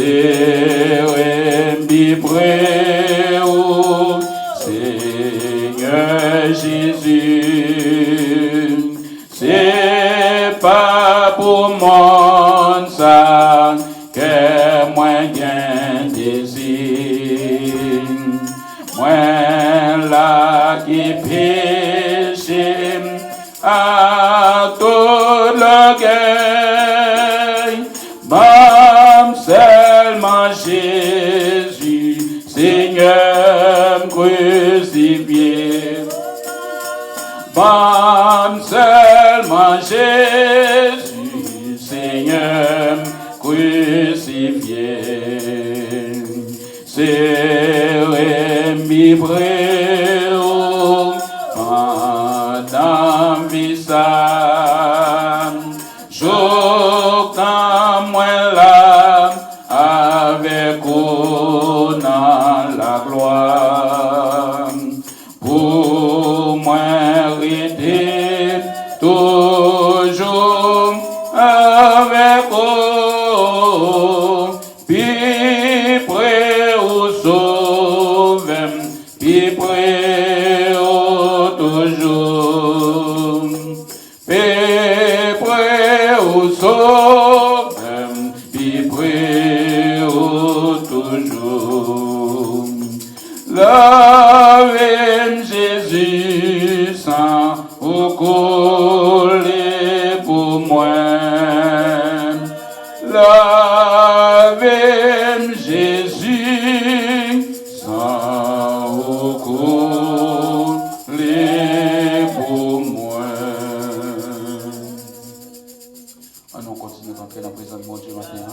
c'est vibré au Seigneur Jésus. C'est pas pour mon sang que moi gain désir. Moi là qui péché à tout le gain. Même seulement Jésus, Seigneur crucifié. Même seulement Jésus, Seigneur crucifié. C'est vibré pendant visage. J'aucun moins là avec vous dans la gloire. Pour moi, rester toujours avec vous. Puis près au sauver, puis près au toujours. Puis près au sauver, puis près au toujours. Lavez Jésus sans vous coller pour moi. Lavez Jésus sans vous coller pour moi. Nous continuons d'entrer dans la présence de mon Dieu matin.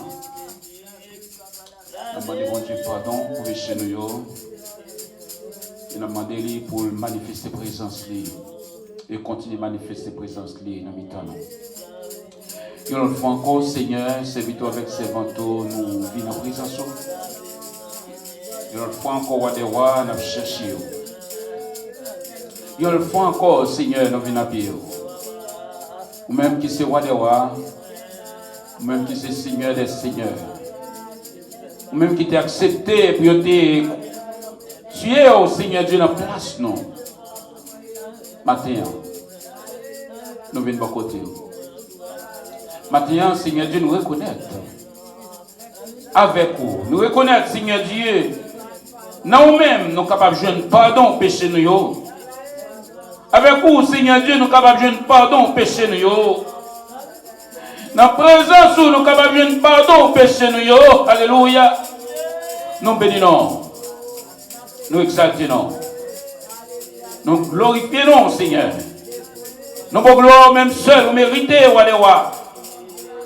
Nous demandons mon Dieu pardon pour les péchés nous. Et nous demandons pour manifester la présence et continuer à manifester la présence dans le temps. Une autre fois encore, Seigneur, serviteur avec servanteau, nous venons en présence. Une autre fois encore, roi des rois, nous cherchons. Une autre fois encore, Seigneur, nous venons à pied. Ou même qui c'est roi des rois, ou même qui c'est Seigneur des seigneurs, ou même qui t'a accepté pour te tuer au Seigneur Dieu dans la place, non. Matin, nous venons de côté. Maintenant, Seigneur Dieu, nous reconnaître avec vous. Nous reconnaître, Seigneur Dieu, nous-mêmes, nous sommes capables de jouer pardon au péché nous. Avec vous, Seigneur Dieu, nous sommes capables de jouer pardon au péché nous. Dans la présence, nous sommes capables de jouer pardon au péché nous. Alléluia. Nous bénissons. Nous exaltons. Nous glorifions, Seigneur. Nous pour gloire même seul, nous méritons, roi des rois.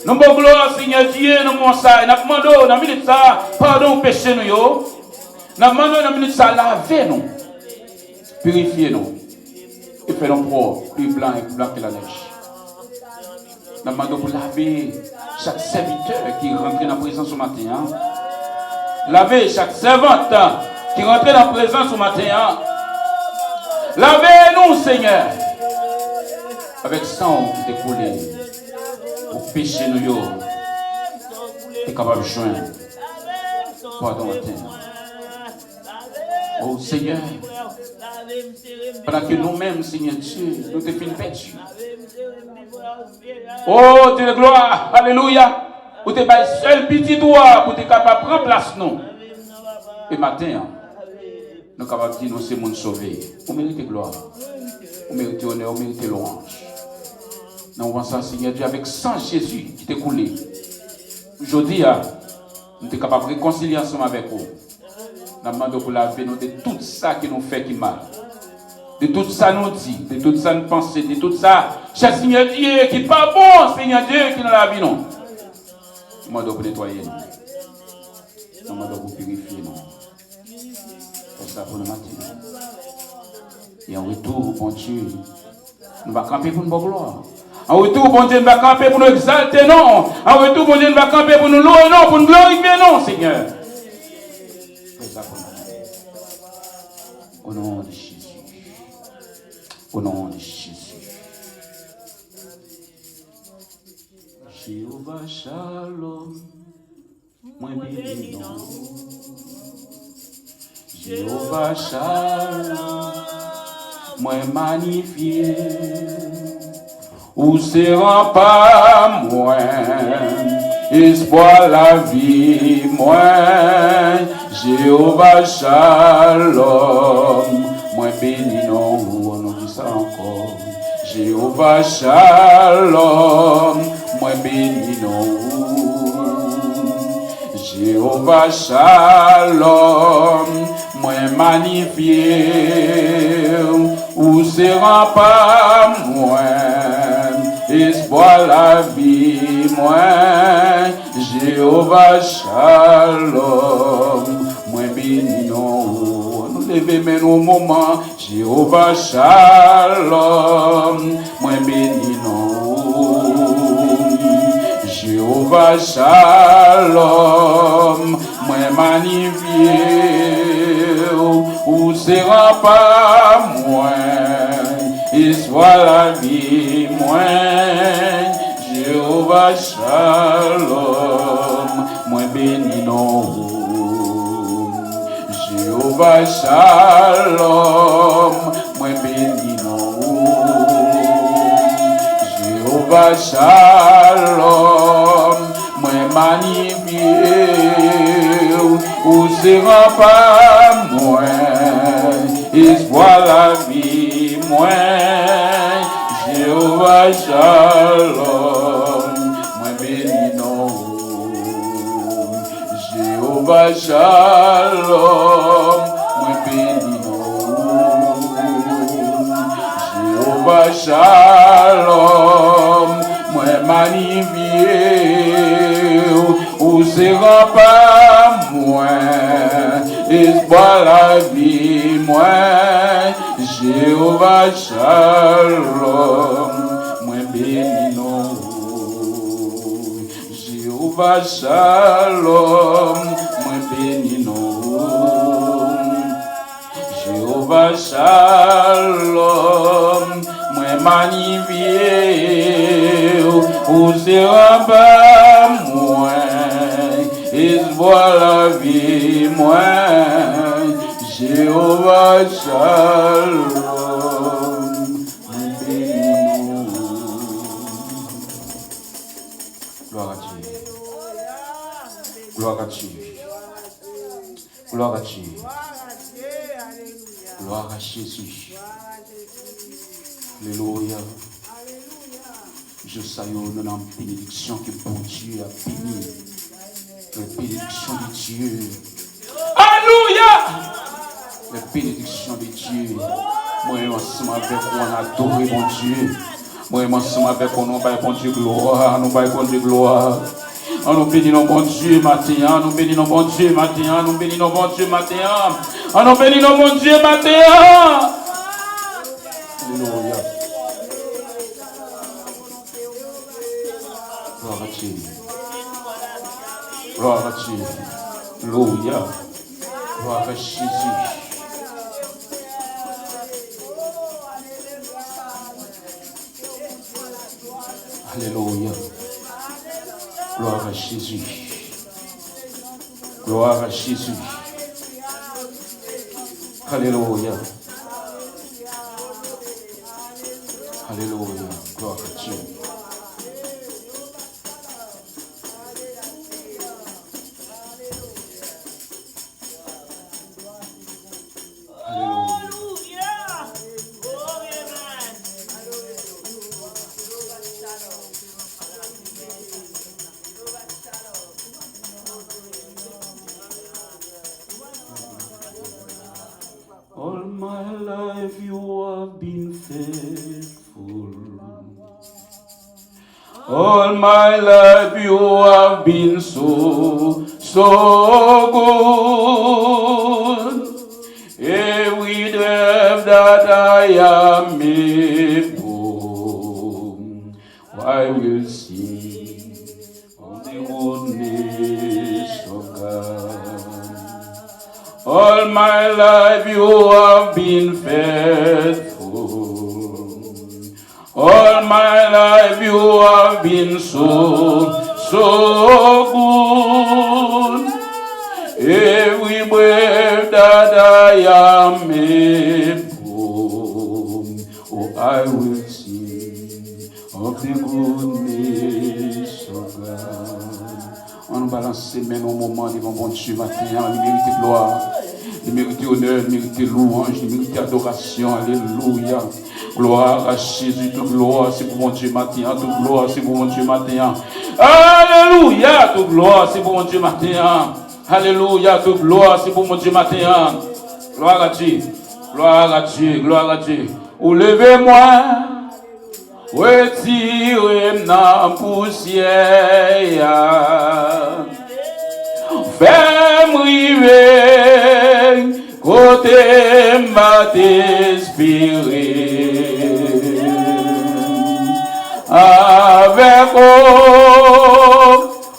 Nous pour gloire, Seigneur Dieu, nous demandons ça. Nous demandons, dans la minute ça, pardon au péché nous. Nous demandons, dans la minute ça, lavez-nous. Purifiez-nous. Et fais-nous propres, plus blanc et plus blanc que la neige. Nous demandons pour laver chaque serviteur qui rentre dans la présence ce matin. Lavez chaque servante qui rentre dans la présence ce matin. Lavez-nous, Seigneur, avec sang qui t'est coulé pour pécher nous. Tu es capable de joindre. Pardon, matin. Oh Seigneur, pendant que nous-mêmes, Seigneur Dieu, nous te finissons perdus. Oh, Dieu de gloire, alléluia. Pour te faire seul petit doigt pour te capable de prendre place nous. Et matin, nous sommes capables de dire nous c'est monde sauvé. On mérite gloire. On mérite honneur, on mérite louange. Nous avons ça, Seigneur Dieu, avec sang Jésus qui t'est coulé. Aujourd'hui, nous sommes capables de réconcilier ensemble avec vous. Nous demandons pour laver nous de tout ça qui nous fait qui mal. De tout ça nous dit, de tout ça nous pense, de tout ça, cher Seigneur Dieu, qui n'est pas bon, Seigneur Dieu, qui nous la vie nous. Nous demandons pour nettoyer nous. Nous demandons pour purifier nous. C'est ça pour le matin. Et en retour, bon Dieu, nous allons camper pour nous gloire. En retour, bon Dieu, nous allons camper pour nous exalter, non. En retour, bon Dieu, nous allons camper pour nous louer, non, pour nous glorifier, non, Seigneur. C'est ça pour nous. Au nom de Jésus. Au nom de Jésus. Jéhovah Shalom, moi béni non. Jéhovah Shalom, moi magnifié. Ou sera pas moi, espoir la vie, moi, Jéhovah Shalom, moi béni non, on dit ça encore. Jéhovah Shalom, moi béni non. Jéhovah Shalom, moi magnifié, ou sera pas moi, espoir la vie, moi, Jéhovah Shalom, moi béni non, nous levons mais nos moments, Jéhovah Shalom, moi béni non. Jéhovah Shalom, moi magnifié, ou sera pas moi, et soit la vie, moi, Jéhovah Shalom, moi béni non. Jéhovah Shalom, moi béni non. Jéhovah Shalom, moi magnifié, ou sera pas moi, espoir la vie, moi, Jéhovah Shalom, moi béni non. Jéhovah Shalom, moi béni non. Jéhovah Shalom, moi magnifié, ou sera pas moi, espoir la vie, moi, Jéhovah Shalom, moi béni non. Jéhovah Shalom, moi béni non. Jéhovah Shalom, moi magnifié, ou sera pas moi, espoir la vie, moi, Jéhovah Shalom, moi béni non. Gloire à Dieu. Gloire à Dieu. Gloire à Dieu. Gloire à Jésus. Alléluia. Je salue dans la bénédiction que bon Dieu a béni. La bénédiction de Dieu. Alléluia. La bénédiction de Dieu. Moi, ensemble avec vous, on adore mon Dieu. Moi, ensemble avec vous, on va bon Dieu gloire. Nous va bon Dieu gloire. On nous bénit nos bon Dieu matin, nous bénit nos bon Dieu matin, nous bénit nos bon Dieu matin, on nous bénit nos bon Dieu matin. Alléluia. Gloire à Dieu. Gloire à Dieu. Alléluia. Gloire à Jésus. Alléluia. Gloire à Jésus. Gloire à Jésus. Alléluia. Alléluia. Gloire à Dieu. All my life you have been faithful. All my life you have been so good. Every day that I am able, I will sing of the goodness of God. All my life you have been faithful. All my life you have been so good. Oh, I will sing of the goodness of God. On nous balance ses mains au moment devant bon Dieu matin. Il mérite gloire, il mérite honneur, il mérite louange, il mérite adoration. Alléluia. Gloire à Jésus, toute gloire c'est pour mon Dieu matin, toute gloire c'est pour mon Dieu matin. Alléluia, toute gloire c'est pour mon Dieu matin. Alléluia, toute gloire c'est pour mon Dieu matin. Gloire à Dieu, gloire à Dieu, gloire à Dieu. Ou levez-moi, retirez ma poussière. Fais-moi river, côté m'a t'espérer. Avec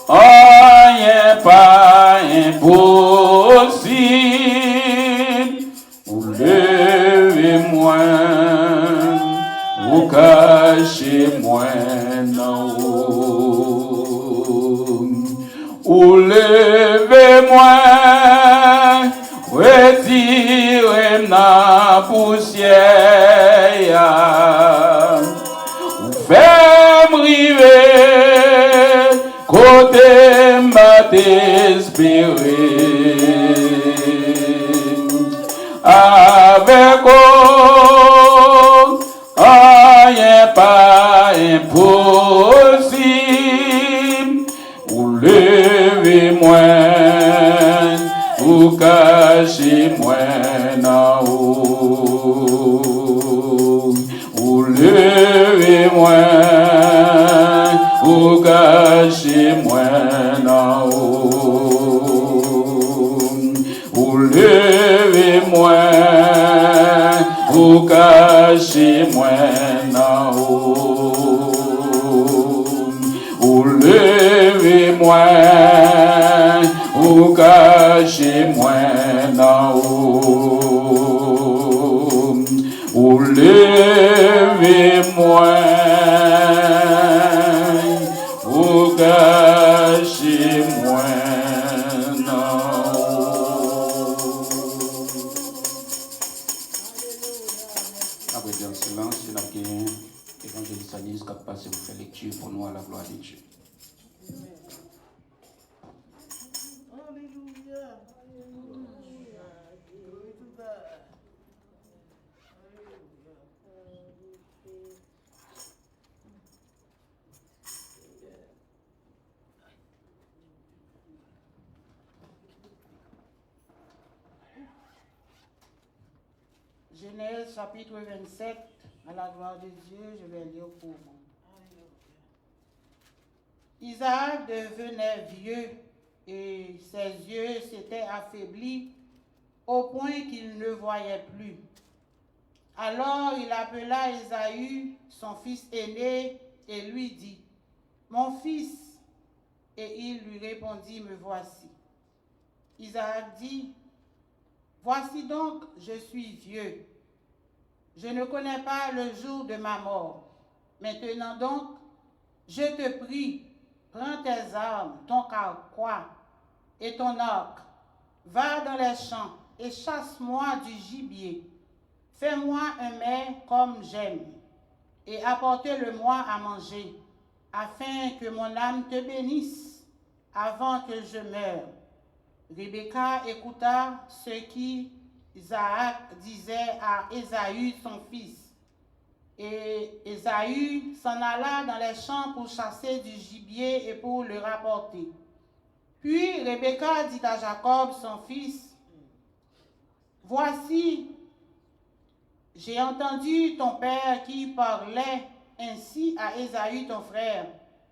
rien pas impossible. Ou levez-moi, ou cachez-moi en haut. Ou levez-moi, retirez ma poussière. Ou fais-moi river, côté m'a t'espérer. Avec rien pas impossible. Ou levez-moi, ou cachez-moi en haut. Ou levez-moi, ou cachez-moi en haut. Ou levez-moi, ou cachez-moi en haut. Ou levez-moi, ou cachez-moi en haut. Ou levez-moi, ou cachez-moi en haut. Après bien silence, il y a un évangéliste Anis qui a passé pour faire lecture pour nous à la gloire de Dieu. Genèse chapitre 27, à la gloire de Dieu, je vais lire pour vous. Isaac devenait vieux et ses yeux s'étaient affaiblis au point qu'il ne voyait plus. Alors il appela Ésaü, son fils aîné, et lui dit, « Mon fils !» Et il lui répondit, « Me voici. » Isaac dit, « Voici donc, je suis vieux. Je ne connais pas le jour de ma mort. Maintenant donc, je te prie, prends tes armes, ton carquois et ton arc. Va dans les champs et chasse-moi du gibier. Fais-moi un mets comme j'aime et apportez-le-moi à manger, afin que mon âme te bénisse avant que je meure. » Rebecca écouta ce qu'Isaac disait à Ésaü, son fils. Et Ésaü s'en alla dans les champs pour chasser du gibier et pour le rapporter. Puis Rebecca dit à Jacob, son fils, « Voici, j'ai entendu ton père qui parlait ainsi à Ésaü, ton frère.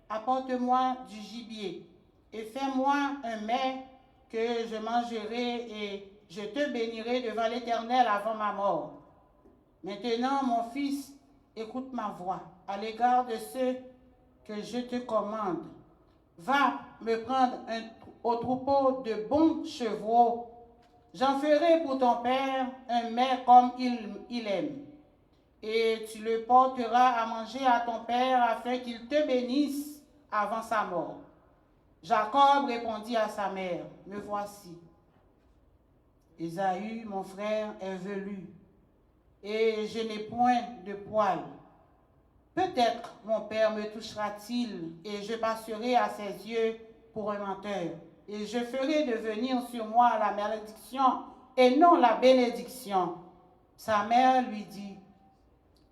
Apporte-moi du gibier et fais-moi un mets que je mangerai et je te bénirai devant l'Éternel avant ma mort. Maintenant, mon fils, écoute ma voix à l'égard de ceux que je te commande. Va me prendre au troupeau de bons chevaux. J'en ferai pour ton père un mets comme il aime. Et tu le porteras à manger à ton père afin qu'il te bénisse avant sa mort. » Jacob répondit à sa mère, « Me voici. » Ésaü, mon frère, est velu, et je n'ai point de poils. Peut-être mon père me touchera-t-il, et je passerai à ses yeux pour un menteur. Et je ferai devenir sur moi la malédiction et non la bénédiction. Sa mère lui dit,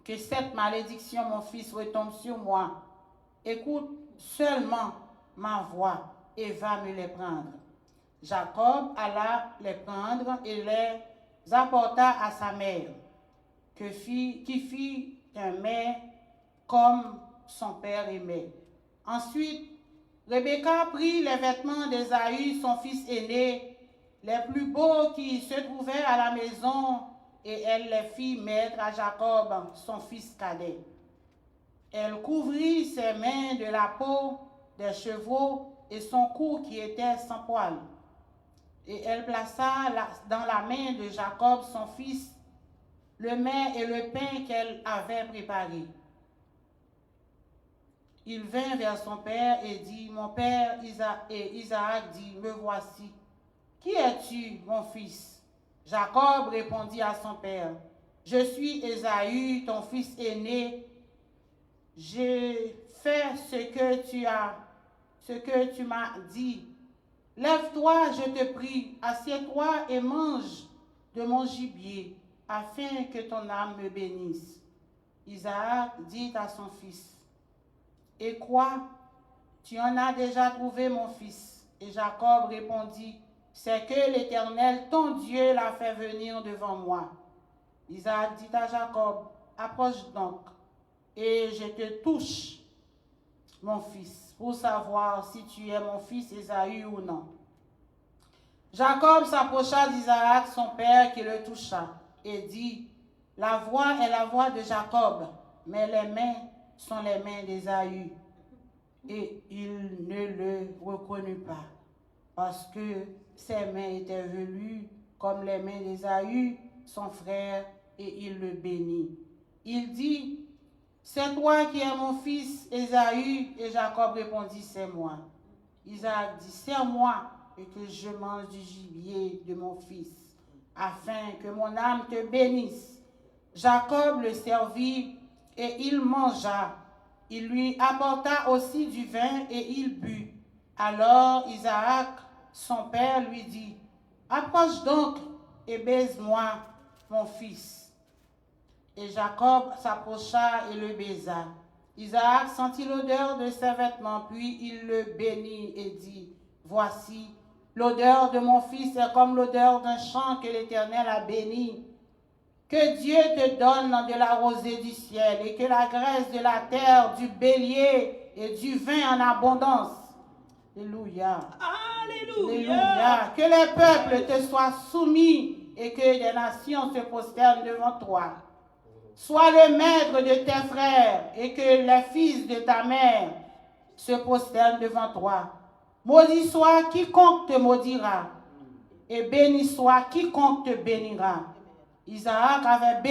que cette malédiction, mon fils, retombe sur moi. Écoute seulement ma voix et va me les prendre. Jacob alla les prendre et les apporta à sa mère, qui fit un mets comme son père aimait. Ensuite, Rebecca prit les vêtements d'Ésaü, son fils aîné, les plus beaux qui se trouvaient à la maison, et elle les fit mettre à Jacob, son fils cadet. Elle couvrit ses mains de la peau des chevaux et son cou qui était sans poils. Et elle plaça dans la main de Jacob, son fils, le mets et le pain qu'elle avait préparé. Il vint vers son père et dit, mon père Isaac dit, me voici. Qui es-tu, mon fils? Jacob répondit à son père, je suis Ésaü, ton fils aîné. J'ai fait ce que tu m'as dit. Lève-toi, je te prie, assieds-toi et mange de mon gibier, afin que ton âme me bénisse. Isaac dit à son fils, et quoi? Tu en as déjà trouvé, mon fils? Et Jacob répondit, c'est que l'Éternel, ton Dieu, l'a fait venir devant moi. Isaac dit à Jacob, approche donc, et je te touche, mon fils, pour savoir si tu es mon fils Ésaü ou non. Jacob s'approcha d'Isaac, son père, qui le toucha, et dit, la voix est la voix de Jacob, mais les mains sont les mains d'Ésaü. Et il ne le reconnut pas, parce que ses mains étaient velues comme les mains d'Ésaü, son frère, et il le bénit. Il dit, c'est toi qui es mon fils Ésaü, et Jacob répondit, c'est moi. Isaac dit, c'est moi, et que je mange du gibier de mon fils, afin que mon âme te bénisse. Jacob le servit, et il mangea. Il lui apporta aussi du vin, et il but. Alors Isaac, son père, lui dit, approche donc et baise-moi, mon fils. Et Jacob s'approcha et le baisa. Isaac sentit l'odeur de ses vêtements, puis il le bénit et dit, voici, l'odeur de mon fils est comme l'odeur d'un champ que l'Éternel a béni. Que Dieu te donne de la rosée du ciel et que la graisse de la terre, du bélier et du vin en abondance. Alléluia. Alléluia. Alléluia. Que les peuples te soient soumis et que des nations se prosternent devant toi. Sois le maître de tes frères et que les fils de ta mère se prosternent devant toi. Maudit soit quiconque te maudira et béni soit quiconque te bénira. Isaac avait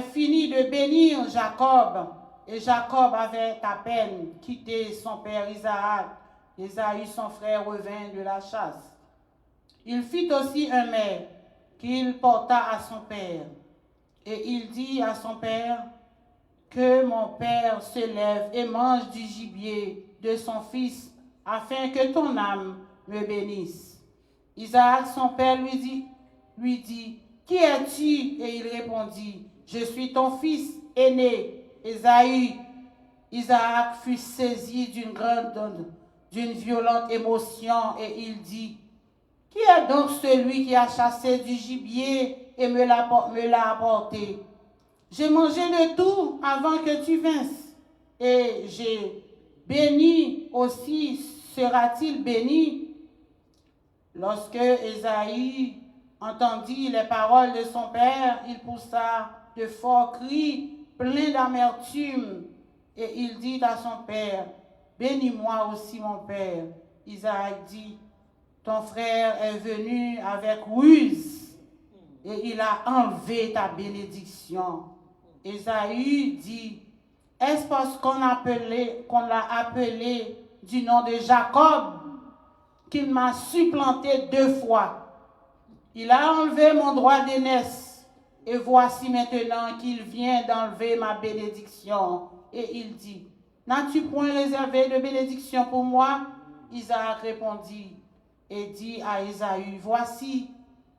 fini de bénir Jacob, et Jacob avait à peine quitté son père Isaac. Ésaü, son frère, revint de la chasse. Il fit aussi un mets qu'il porta à son père, et il dit à son père, que mon père se lève et mange du gibier de son fils, afin que ton âme me bénisse. Isaac, son père, lui dit, qui es-tu? Et il répondit, je suis ton fils aîné, Ésaü. Isaac fut saisi d'une violente émotion et il dit, qui est donc celui qui a chassé du gibier et me l'a apporté? J'ai mangé de tout avant que tu vinsses, et j'ai béni aussi, sera-t-il béni? Lorsque Ésaü entendit les paroles de son père, il poussa de forts cris, pleins d'amertume, et il dit à son père, bénis-moi aussi mon père. Isaac dit, ton frère est venu avec ruse, et il a enlevé ta bénédiction. Ésaü dit, est-ce parce qu'on l'a appelé du nom de Jacob qu'il m'a supplanté 2 fois. Il a enlevé mon droit d'aînesse, et voici maintenant qu'il vient d'enlever ma bénédiction. Et il dit, n'as-tu point réservé de bénédiction pour moi? Isaac répondit et dit à Ésaü, voici,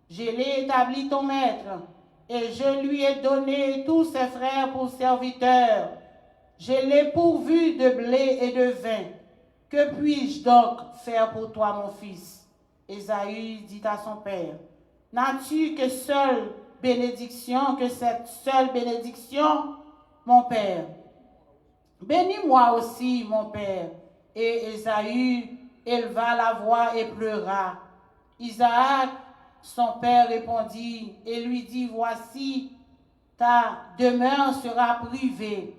je l'ai établi ton maître, et je lui ai donné tous ses frères pour serviteurs. Je l'ai pourvu de blé et de vin. Que puis-je donc faire pour toi, mon fils? Ésaü dit à son père, n'as-tu que cette seule bénédiction, mon père? Bénis-moi aussi, mon père. Et Ésaü éleva la voix et pleura. Isaac, son père, répondit et lui dit, voici, ta demeure sera privée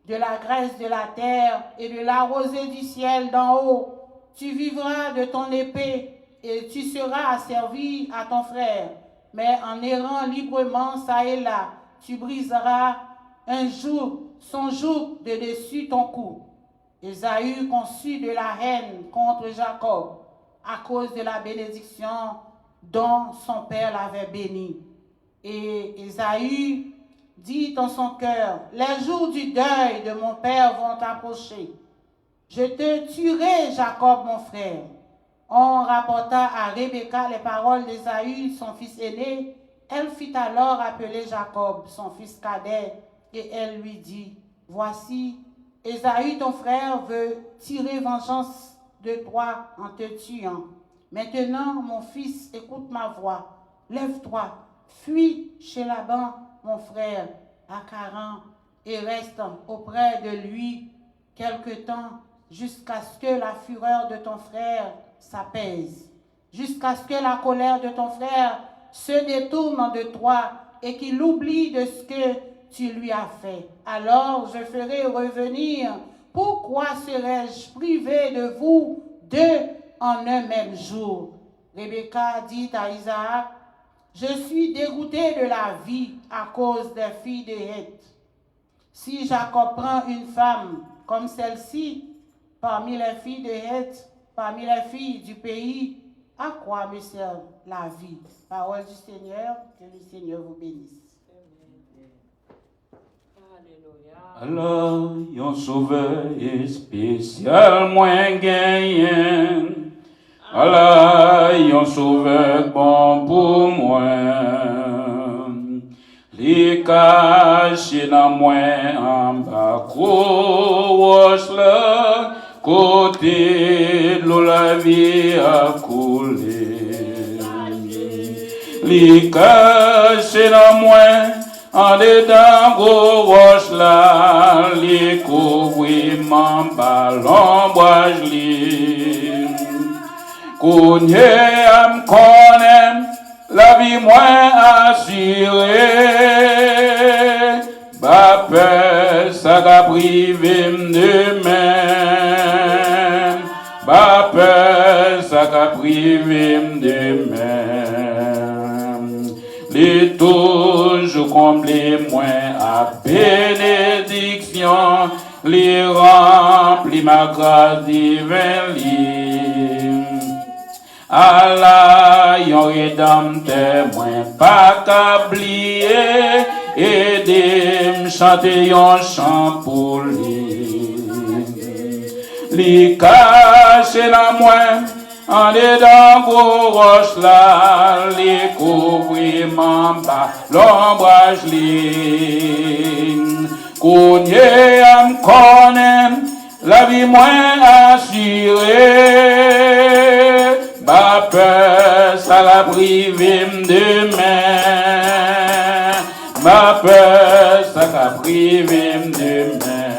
de la graisse de la terre et de la rosée du ciel d'en haut. Tu vivras de ton épée et tu seras asservi à ton frère. Mais en errant librement ça et là, tu briseras son joug de dessus ton cou. Ésaü conçut de la haine contre Jacob à cause de la bénédiction dont son père l'avait béni. Et Ésaü dit en son cœur, les jours du deuil de mon père vont approcher. Je te tuerai, Jacob, mon frère. On rapporta à Rebecca les paroles d'Ésaü, son fils aîné. Elle fit alors appeler Jacob, son fils cadet, et elle lui dit, voici, Ésaü, ton frère, veut tirer vengeance de toi en te tuant. Maintenant, mon fils, écoute ma voix. Lève-toi, fuis chez Laban, mon frère, à Charan, et reste auprès de lui quelque temps, jusqu'à ce que la fureur de ton frère s'apaise, jusqu'à ce que la colère de ton frère se détourne de toi et qu'il oublie de ce que tu lui as fait. Alors je ferai revenir. Pourquoi serais-je privé de vous deux en un même jour? Rebecca dit à Isaac, je suis dégoûtée de la vie à cause des filles de Heth. Si Jacob prend une femme comme celle-ci, parmi les filles de Heth, parmi les filles du pays, à quoi me sert la vie? Parole du Seigneur, que le Seigneur vous bénisse. Alors, yon sauveur spécial moins gagnant. Allah, yon sauveur bon pour moi. Li caché dans moi en bas roche là, côté de l'eau la vie a coulé. Li caché dans moi en dedans roche là, li couvri mon ballon bois li. Kounye am konem, la vie moins assurée. Ba peur, ça ka privé de même. Ba peur, ça ka privé de même. Les toujours comblés moins à bénédiction, les remplis ma grâce divine. Allah, yon rédempteur, moins pas qu'ablier, et de chanter yon chant pour lui. Li caché la moins, en dedans gros roche là, li couvri m'en bas, l'ombrage li. Kounye am konem, la vie moins assurée. Ba peur, ça la privé demain. Ma peur, ça la privé demain.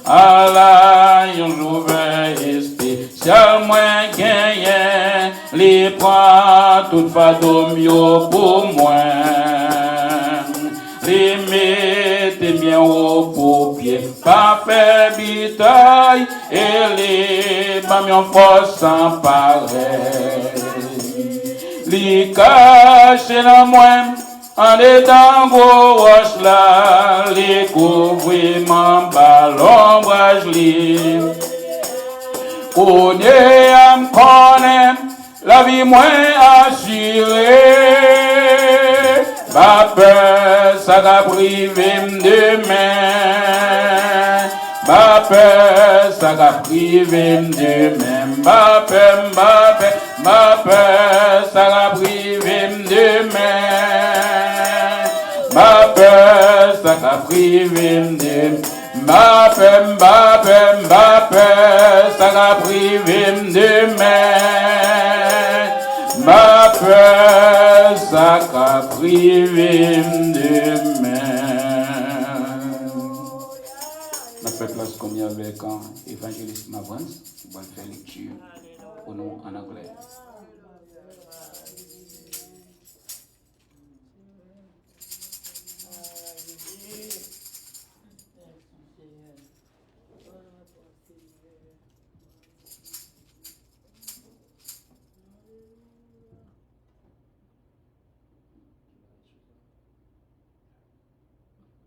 Allah, yon jouvin spécial moins gagnant. Les prend toute fadom yo pour moi. Les mettez bien au paupier, pas fait bitaille, et les bamions force sans pareil. Les cacher la moine, en dedans gros roche là, les couvrir mon ballon brage li. Au nez am connaît la vie moins assurée. Ma peur, ça va priver demain. Ma peur, ça va priver demain. Ma peur, ça va priver demain. Ma peur, ça va priver demain. Ma peur, ça va priver demain. Ma peur, ça va priver demain. Je fais place comme il y avait quand évangéliste m'avance, on va faire lecture au nom en anglais.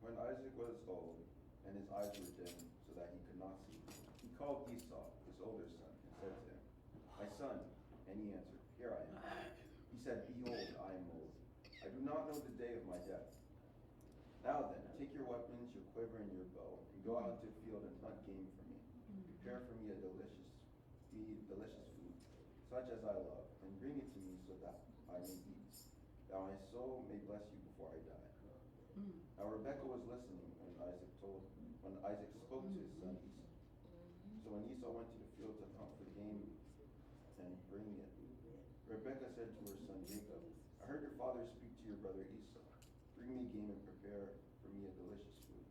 When Isaac was old, and his eyes were dim, so that he could not see, he called Esau, his older son, and said to him, My son. And he answered, Here I am. He said, Behold, I am old. I do not know the day of my death. Now then, take your weapons, your quiver, and your bow, and go out into the field and hunt game for me. Prepare for me a delicious food, such as I love, and bring it to me so that I may eat, that my soul may bless you before I die. Now Rebekah was listening when Isaac spoke to his son Esau. So when Esau went to the field to hunt for game and bring it, Rebekah said to her son Jacob, I heard your father speak to your brother Esau. Bring me game and prepare for me a delicious food,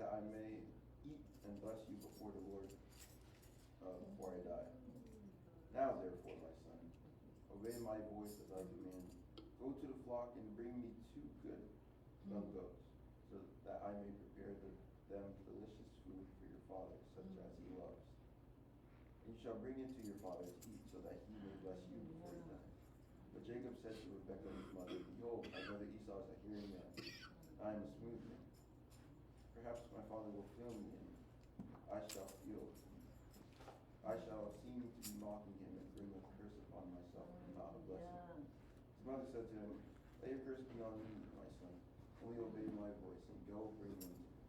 that I may eat and bless you before the Lord before I die. Now therefore, my son, obey my voice as I demand. Go to the flock and bring me 2 good young goats, so that I may prepare them delicious food for your father, such as he loves. And you shall bring it to your father to eat, so that he may bless you before he dies. But Jacob said to Rebekah his mother, Behold, my brother Esau is a hearing man, I am a smooth man. Perhaps my father will feel me, and I shall seem to be mocking him and bring a curse upon myself and not a blessing. His mother said to him, Lay your curse be on me, my son. Only obey my voice, and go bring them to me.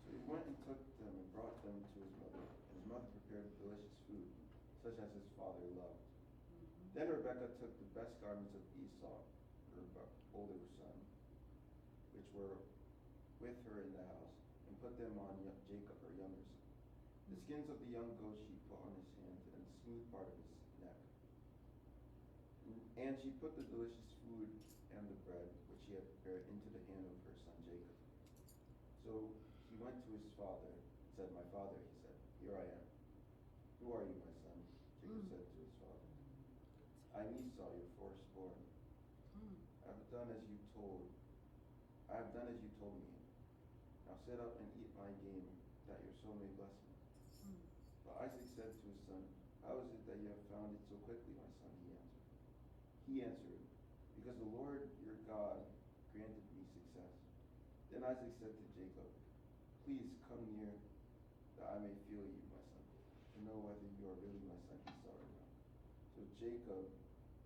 So he went and took them and brought them to his mother, and his mother prepared delicious food, such as his father loved. Then Rebekah took the best garments of Esau, her older son, which were with her in the house, and put them on Jacob, her younger son. The skins of the young goats she put on his hands, and the smooth part of his neck. And she put the delicious food and the bread which she had prepared into the hand of her son Jacob. So he went to his father and said, My father, he said, Here I am. Who are you, my son? Jacob said to his father, I am Esau, your firstborn. I have done as you told me. Now sit up and eat my game, that your soul may bless me. But Isaac said to his son, How is it that you have found it so quickly, my son? He answered, Because the Lord your God granted me success. Then Isaac said to Jacob, Please come near, that I may feel you, my son, to know whether you are really my son Esau or not. So Jacob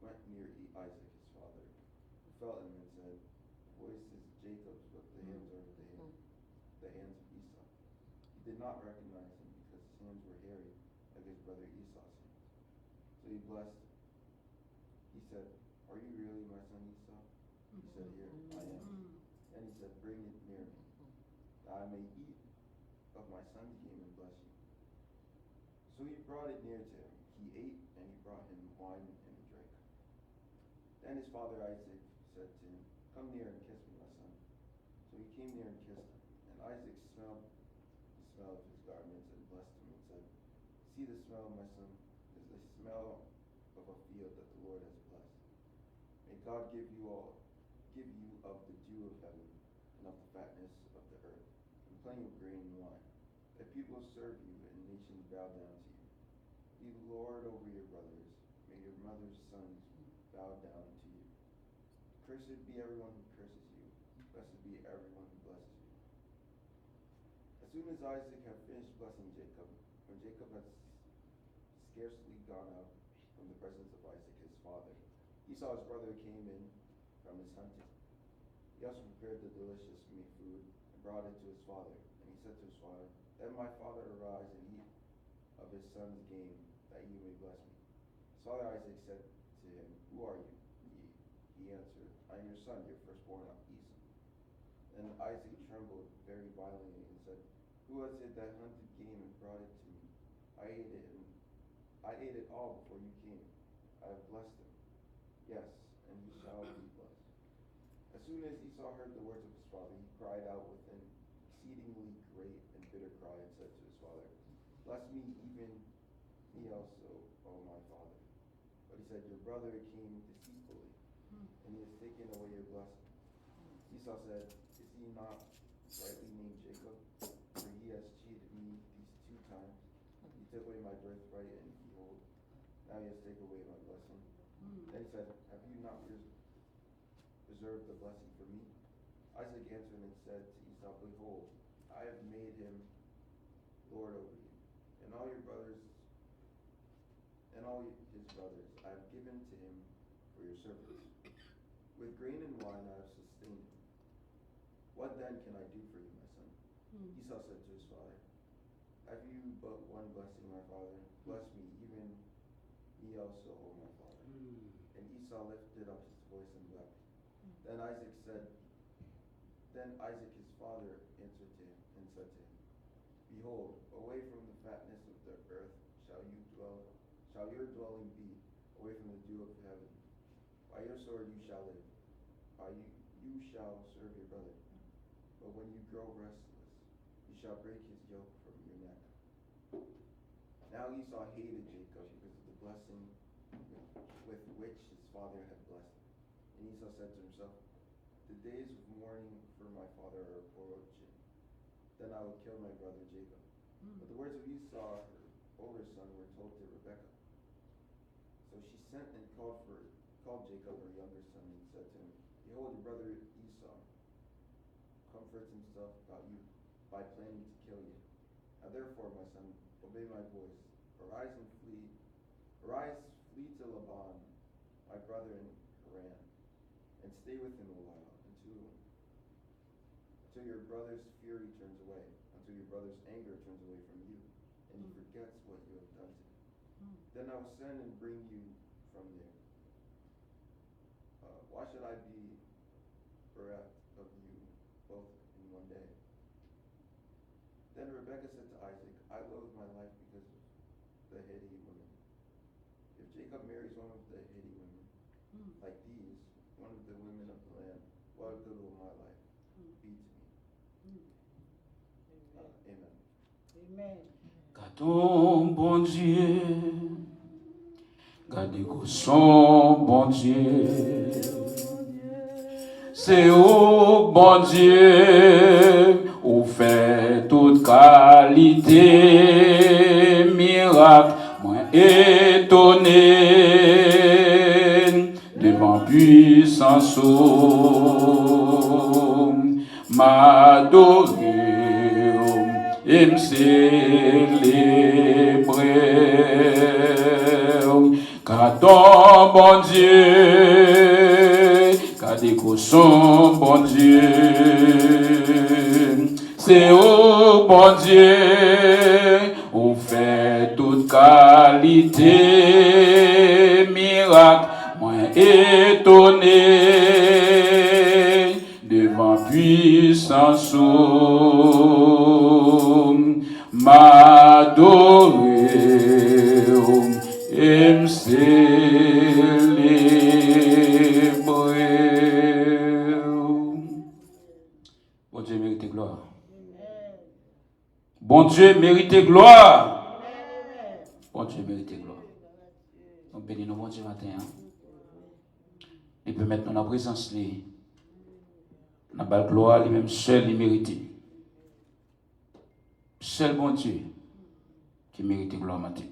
went near Isaac his father, who felt him and said, The voice is Jacob's, but the hands are the hands of Esau. He did not recognize him because his hands were hairy, like his brother Esau's hands. So he blessed him. He said, Are you really my son Esau? He said, Here, I am. Then he said, Bring it near me, that I may eat of my son's game and bless you. So he brought it near to him. He ate, and he brought him wine, and he drank. Then his father Isaac said to him, Come near and kiss me, my son. So he came near and kissed him. And Isaac smelled the smell of his garments and blessed him and said, See the smell, my son, is the smell of a field that the Lord has blessed. May God give you of the dew of heaven and of the fatness of the earth, and plenty of grain and wine. That people serve you and nations bow down to you. Be Lord over your brothers. May your mother's sons bow down to you. Cursed be everyone who curses you. Blessed be everyone who blesses you. As soon as Isaac had finished blessing Jacob, when Jacob scarcely gone out from the presence of Isaac his father, Esau's brother came in from his hunting. He also prepared the delicious meat food and brought it to his father. And he said to his father, "Let my father arise and eat of his son's game, that you may bless me." His father Isaac said to him, "Who are you?" He answered, "I am your son, your firstborn Esau." Then Isaac trembled very violently and said, "Who was it that hunted game and brought it to me? I ate it all before you came. I have blessed him. Yes, and he shall be blessed." As soon as Esau heard the words of his father, he cried out with an exceedingly great and bitter cry and said to his father, "Bless me, even me also, O my father." But he said, "Your brother came deceitfully, and he has taken away your blessing." Esau said, "Is he not rightly named Jacob? For he has cheated me these 2 times. He took away my birthright, and behold, now he has taken away my blessing." Then he said, "Have you not reserved the blessing for me?" Isaac answered and said to Esau, "Behold, I have made him lord over you, and all your brothers, and all his brothers I have given to him for your servants. With grain and wine I have sustained him. What then can I do for you, my son?" Esau said to his father, "Have you but one blessing, my father? Bless me, even me also, O my father." And Esau lifted up his voice and wept. Then Isaac his father answered to him and said to him, "Behold, away from the fatness of the earth shall your dwelling be, away from the dew of heaven. By your sword you shall live, by you shall serve your brother. But when you grow restless, you shall break his yoke from your neck." Now Esau hated Jacob because of the blessing with which his father had blessed him. And Esau said to himself, "The days of mourning for my father are approaching. Then I will kill my brother Jacob." But the words of Esau, her older son, were told to Rebekah. So she sent and called Jacob, her younger son, and said to him, "Behold, your brother Esau comforts himself about you by planning to kill you. Now therefore, my son, obey my voice. Arise, flee to Laban, my brother in Haran, and stay with him a while, until your brother's fury turns away, until your brother's anger turns away from you, and he forgets what you have done to him. Then I will send and bring you from there. Why should I be bereft of you both in one day?" Then Rebekah said to Isaac, "I loathe my life because of the Hittite women. If Jacob marries one of the Hittite women, like these, one of the women of the land, what good will my life be to me?" Amen. Amen. Gardons, bon Dieu, gardez son bon Dieu. C'est au bon Dieu, où fait toute qualité, miracle, moi étonné, devant puissance, m'adorer et me célébrer. Car ton bon Dieu, car des son bon Dieu, c'est au bon Dieu, où fait toute qualité, miracle, moi étonné, devant puissance, m'adorer et me célébrer. Bon Dieu mérite gloire. Bon Dieu mérite gloire. Bon Dieu mérite gloire. On bénit nos bon Dieu matin. Et puis maintenant la présence lui. La belle gloire lui-même seul il mérite. Seul bon Dieu qui mérite gloire matin.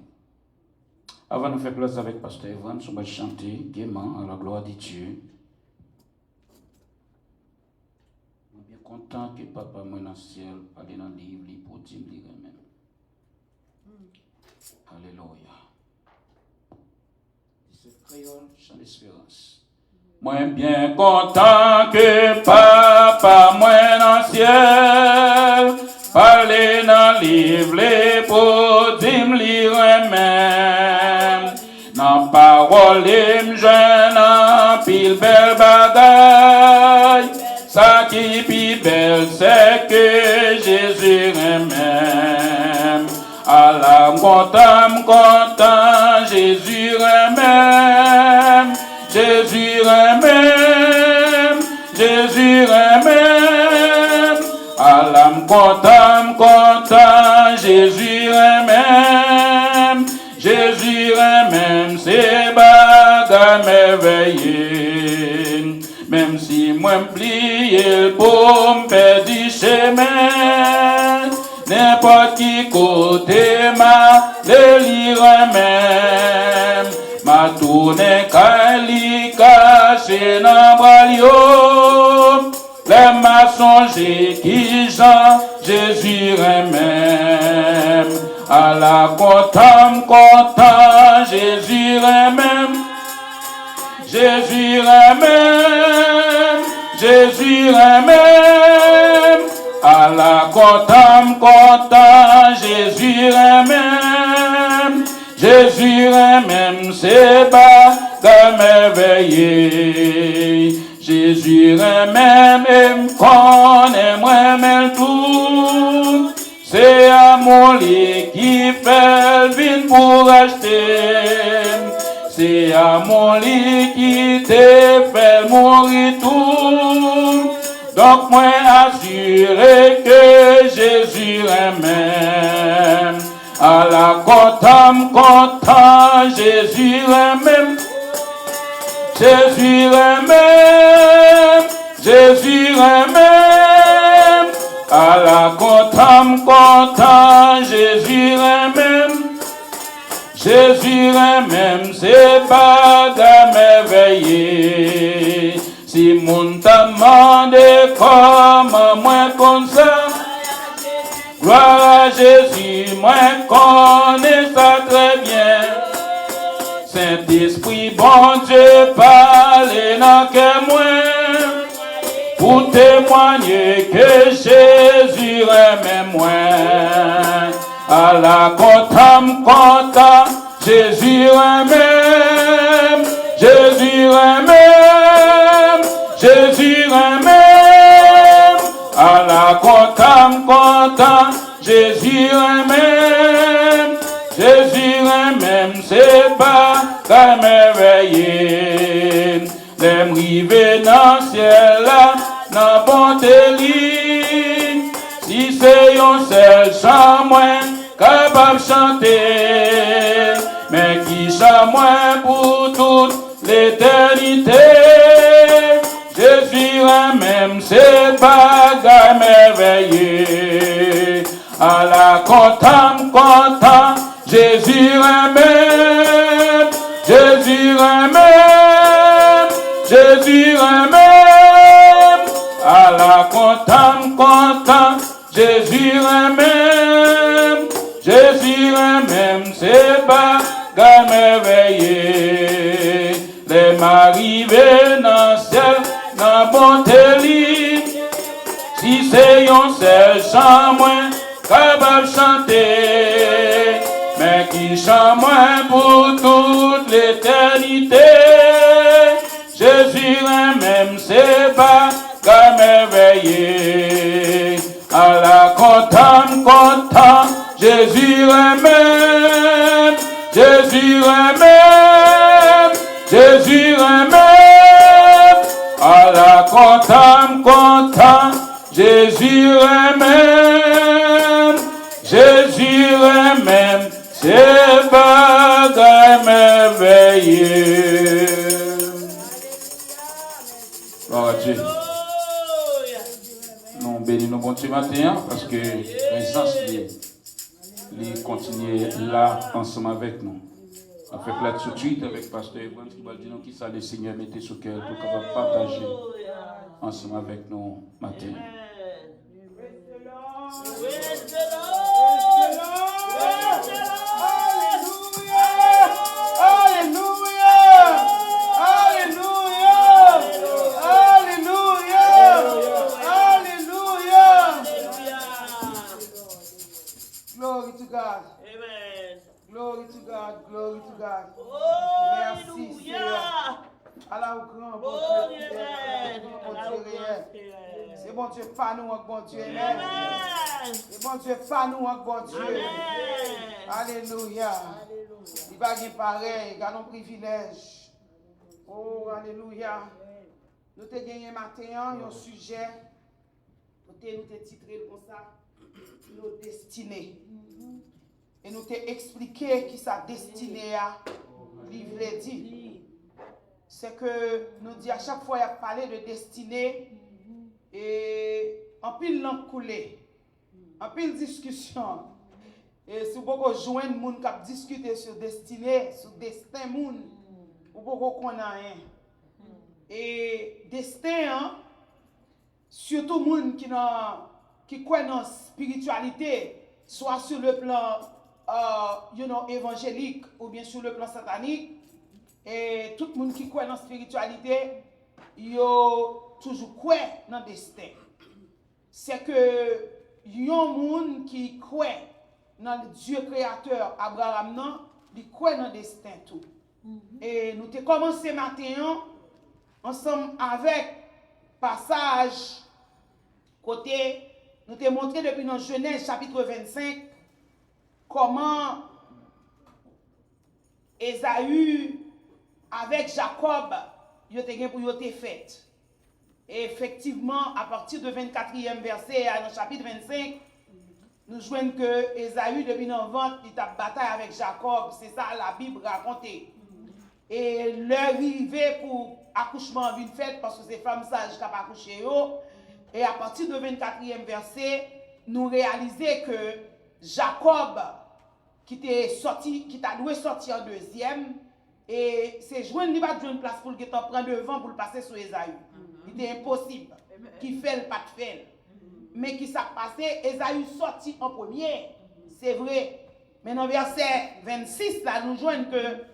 Avant de faire place avec Pasteur Evran, on va chanter gaiement à la gloire de Dieu. Je suis bien content que Papa moi dans le ciel parle dans le livre pour dire lui même. Alléluia. C'est créole, chant d'espérance. Moi bien content que papa moi dans le ciel, parler dans le livre les pour dire me lire même. Dans parole me jeune en pile belle bagaille, ça qui pi belle c'est que Jésus même. Allah content, Jésus même. Jésus même, Jésus même. Allah content, Jésus même. Jésus même, c'est bagarre merveilleux. Même si moi m'plie pour m'perdre du chemin, n'importe qui côté ma le lire même. Ma tourne kali caché dans balio, les m'a songé qui Jean Jésus même. À la content, Jésus même. Jésus même, Jésus même. À la content, Jésus même. Jésus même, c'est bagarre merveilleux. Jésus même, connaît moi-même tout. C'est amour qui fait vin pour acheter. C'est amour qui te fait mourir tout. Donc moi assuré que Jésus même. À la content, Jésus même. Jésus même. Jésus même. À la content, Jésus même. Jésus même, c'est bagarre merveilleux. Si mon t'a demandé comment moi comme ça, gloire à Jésus, moi connais ça très bien. Saint-Esprit, bon Dieu, parle dans que moi, pour témoigner que Jésus aime moi. À la content, Jésus même, Jésus même, Jésus même. À la content, Jésus même, Jésus même, c'est pas qu'à merveilleux. L'aime river dans le ciel là, dans bonté lit. Si c'est un seul chant moins capable de chanter, mais qui chante moins pour toute l'éternité. Jésus même, c'est bagarre merveilleux. À la content, Jésus même, Jésus même, Jésus même. À la content, Jésus même, Jésus même, c'est bagarre merveilleux. Les m'arriver dans le ciel, dans bonté lit. Si c'est un seul chant moins capable de chanter, mais qui chante moins pour toute l'éternité. Jésus même, c'est bagarre merveilleux. À la content, Jésus même, Jésus même, Jésus même. À la content, Jésus même, Jésus même, c'est bagarre merveilleux. Gloire à Dieu. Nous bénissons bon Dieu matin parce que présence les continuer là ensemble avec nous. On fait là tout de suite avec Pasteur Evan qui va dire qui ça le Seigneur mettez sur cœur pour capable partager ensemble avec nous matin. Alléluia. God. Amen. Glory to God. Glory to God. Merci, Seigneur. Allah au grand bon Oh, Dieu. amen. Bon Dieu réel. C'est bon Dieu pas nous en bon Dieu. Amen. Amen. C'est bon Dieu pas nous en bon Dieu. Amen. Alléluia. Il va y pareil, il a un privilège. Oh, alléluia. Nous te gagné matin un sujet. Nous te titré comme ça. Nos destinées. Et nous te expliqué qui sa destinée a livré dit. C'est que nous dit à chaque fois il a parlé de destinée et en pile l'an coulé, en pile discussion. Et si vous pouvez joindre moun qui discuter sur destinée, sur destin moun, vous pouvez connaître rien. Et destin, hein, surtout moun qui croit dans la spiritualité, soit sur le plan évangélique ou bien sur le plan satanique, et tout le monde qui croit dans la spiritualité, yo toujours croit dans le destin. C'est que yon moun qui croit dans le Dieu créateur Abraham non, il croit dans le destin tout. Et nous avons commencé matin ensemble avec passage côté nous t'ai montré depuis dans Genèse chapitre 25 comment Ésaü avec Jacob yo te gen pour yo te fait. Et effectivement à partir du 24e verset dans le chapitre 25 nous joignons que Ésaü depuis dans vente il a bataille avec Jacob, c'est ça la Bible raconte. Et leur arrivée pour accouchement vite fait parce que c'est femmes sages qui ont accouché yo. Et à partir du 24e verset, nous réalisons que Jacob, qui t'a doué sortir en deuxième, et c'est joindre, il va une place pour le prendre devant pour le passer sur Ésaü. Il était impossible. Qui fait le pas de faire. Mais qui s'est passé, Ésaü sorti en premier. C'est vrai. Mais dans le verset 26, là, nous joignons que,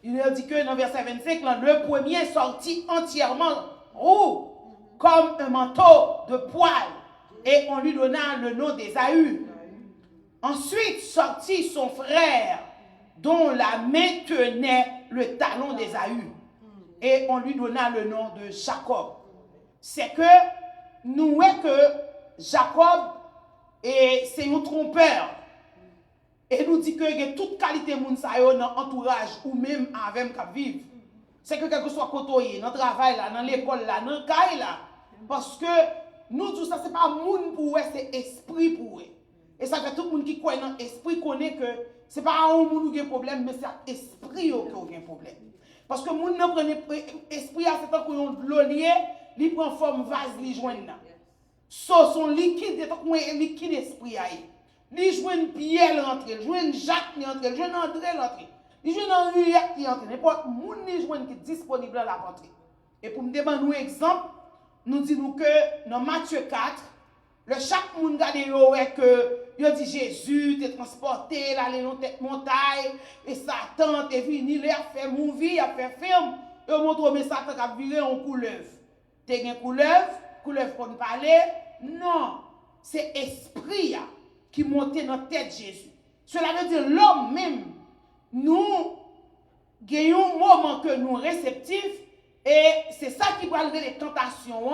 il dit que dans le verset 25, là, le premier sortit entièrement roux, comme un manteau de poil, et on lui donna le nom d'Ésaü. Ensuite sortit son frère, dont la main tenait le talon d'Ésaü, et on lui donna le nom de Jacob. C'est que nous voyons que Jacob c'est un trompeur, et nous dit que il y a toute qualité moun sa yo dans entourage ou même avec qui vivre. C'est que quelque soit côtoyé dans le travail là, dans l'école là, dans le caille là, parce que nous tout ça c'est pas moun pour c'est esprit pour eux. Et ça fait tout le monde qui croit dans l'esprit connaît que c'est pas un moun qui a un problème, mais c'est l'esprit qui a un problème. Parce que moun ne prend esprit à cet temps qu'on l'olier, il prend forme vase, il joint là. Son liquide est un liquide esprit aïe. Il joint Pierre l'entrée, il joint Jacques l'entrée, il joint André l'entrée. Il joue dans Henriette qui entre. N'importe moun ni joine qui est disponible à la rentrée. Et pour me demander un exemple, nous disons que dans Matthieu 4, le chaque monde garde que il dit Jésus t'est transporté là les tête montagne et Satan t'est venu il a fait movie, il a fait film, il montre mais Satan a viré en couleuvre. T'es une couleuvre pour nous parler. Non, c'est esprit qui montait dans la tête de Jésus. Cela veut dire l'homme même. Nous gagnons un moment que nous réceptifs et c'est ça qui va lever les tentations.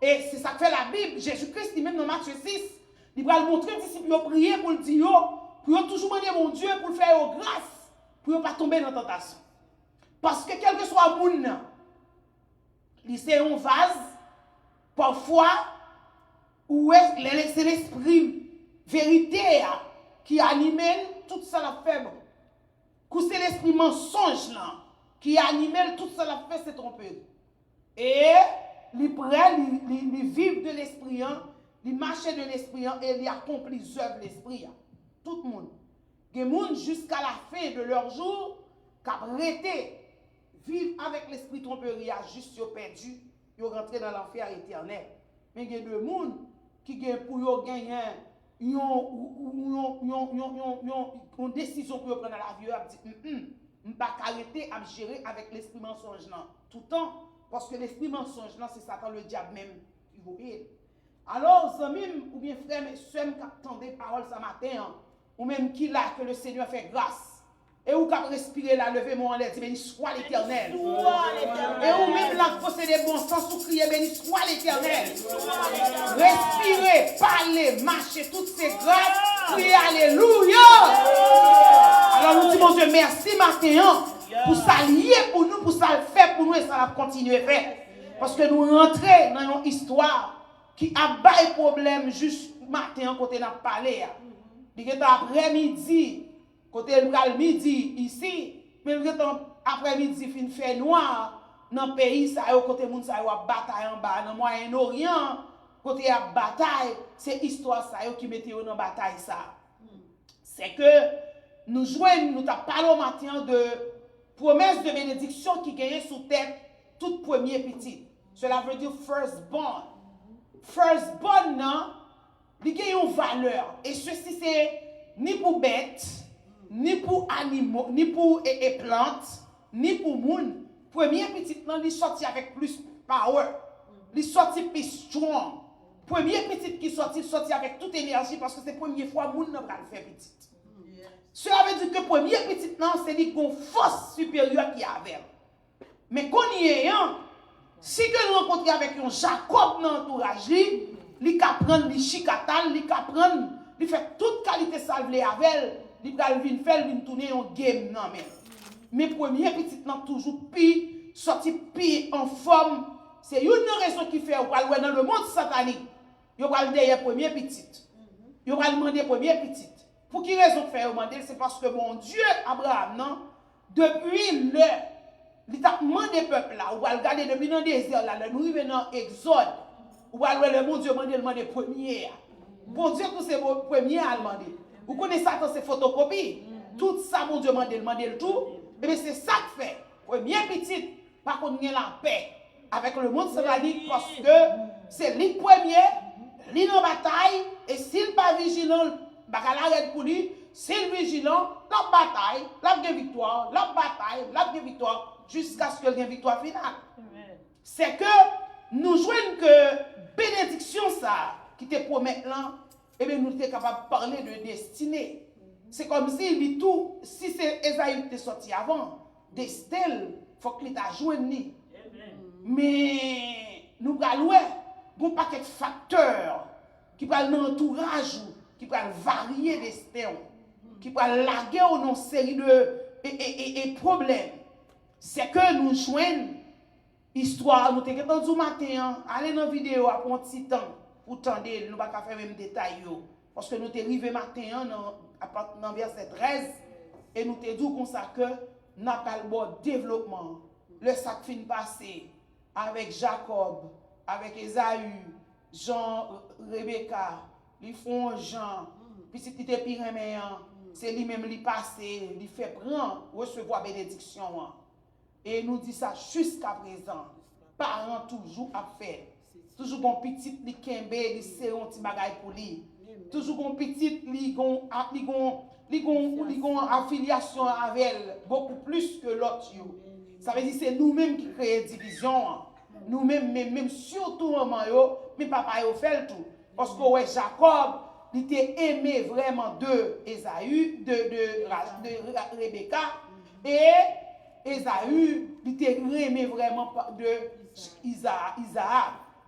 Et c'est ça que fait la Bible. Jésus-Christ, même dans Matthieu 6, il va le montrer aux disciples de prier pour le dire, pour toujours demander mon Dieu pour le faire grâce, pour ne pas tomber dans la tentation. Parce que quel que soit le monde, c'est un vase, parfois, où c'est l'esprit vérité qui anime tout ça la faible. Que c'est l'esprit mensonge là, qui anime tout ça la fait, c'est trompé. Et il prend, il vit de l'esprit, il marche de l'esprit et il accomplit les œuvres de l'esprit. Tout le monde. Les gens jusqu'à la fin de leur jour, qui ont arrêté vivre avec l'esprit tromperie, juste perdu, ils sont rentrés dans l'enfer éternel. Mais il y a des gens qui pour gagner une décision pour prendre la vie, ils disent, je ne vais pas arrêter à me gérer avec l'esprit mensonge tout le temps. Parce que l'esprit mensonge, c'est Satan, le diable même, qui vous aide. Alors, amis, ou bien frères et sœurs qui attendent des paroles ce matin, ou même qui là que le Seigneur fait grâce. Et ou qu'à respirer là, lever mon en l'air, béni soit l'Éternel. Et ou même là, posséder bon sens ou crier, béni soit l'Éternel. Respirer, parler, marcher, toutes ces grâces, crier Alléluia. Alors nous disons Dieu merci matin pour s'allier pour nous, pour ça le faire pour nous et ça va continuer à faire. Parce que nous rentrons dans une histoire qui a des problèmes juste matin côté n'a parlé. Il est après-midi, côté le midi ici, mais il est après-midi fin fait noir dans le pays ça côté moun ça a bataille en bas dans Moyen-Orient, côté a bataille, c'est histoire ça qui mettait dans bataille ça. C'est que nous joignons nous t'a parlé au matin de promesse de bénédiction qui gagnait sous tête toute premier petit. Cela veut dire firstborn. Firstborn, non, il y a une valeur. Et ceci, c'est ni pour bêtes, ni pour animaux, ni pour plantes, ni pour moun. Premier petit, non, il sorti avec plus power. Il sorti plus strong. Premier petit qui sorti avec toute énergie parce que c'est la première fois moun n'a pas le faire petit. Cela veut dire que premier petit, non, c'est une force supérieure qui avait. Mais qu'on y est, si que nous rencontrons avec un Jacob dans l'entourage, il peut prendre les chicatal, il peut prendre, il fait toute qualité salvée avec elle, il peut venir faire, il tourner un game. Non, mais premier petit, non, toujours pire, sorti pire en forme. C'est une raison qui fait, ou dans le monde satanique, il va derrière premier petit. Il va demander premier petit. Pour qui raison faire demander? C'est parce que mon Dieu, Abraham, non, depuis il t'a demandé peuple là, ou va regarder depuis dans le désert là, nous arrivons dans Exode, ou va le bon Dieu demander premier. Bon Dieu, tous ces premiers à demander. Vous connaissez ça dans ces photocopies? Tout ça, mon Dieu demander le tout. Et bien c'est ça que fait. Premier petit, par contre, il y a la paix avec le monde satanique parce que c'est lui premier, lui dans la bataille, et s'il n'est pas vigilant, il pour lui, s'il est vigilant, la bataille, la victoire, la bataille, la victoire, jusqu'à ce qu'il y ait une victoire finale. C'est que nous jouons que bénédiction ça, qui te promet là, et bien nous sommes capables de parler de destinée. C'est comme si tout, si c'est Esaïe qui est sorti avant, des stèles, il faut qu'il t'a joué. Mais nous allons un paquet de facteurs qui parlent dans l'entourage, qui parlent varier des stèles, qui parlent laguer une série de problèmes. C'est que nous jouons histoire, nous t'es entendu matin, allez dans la vidéo après un petit temps, pour tendre, nous ne pouvons pas faire même détail. Parce que nous t'es arrivé matin dans verset 13, et nous t'es dit comme ça que nous avons le développement, le sac fin passé, avec Jacob, avec Esaü, Jean, Rebecca, ils font Jean, puis si tu es pire, c'est lui-même qui passe, il fait prendre, recevoir bénédiction. Et nous dit ça jusqu'à présent. Parents toujours à faire. Toujours bon petit, li kembe, li se un petit bagay pour lui. Toujours bon petit, li gon affiliation avec elle, beaucoup plus que l'autre. Ça veut dire c'est nous-mêmes qui créons division. Nous-mêmes, même surtout maman yo, mais papa yo fait tout. Parce que ouais, Jacob, il était aimé vraiment de Esaü, de Rebecca, et Esaü, il était aimé vraiment de Isaac.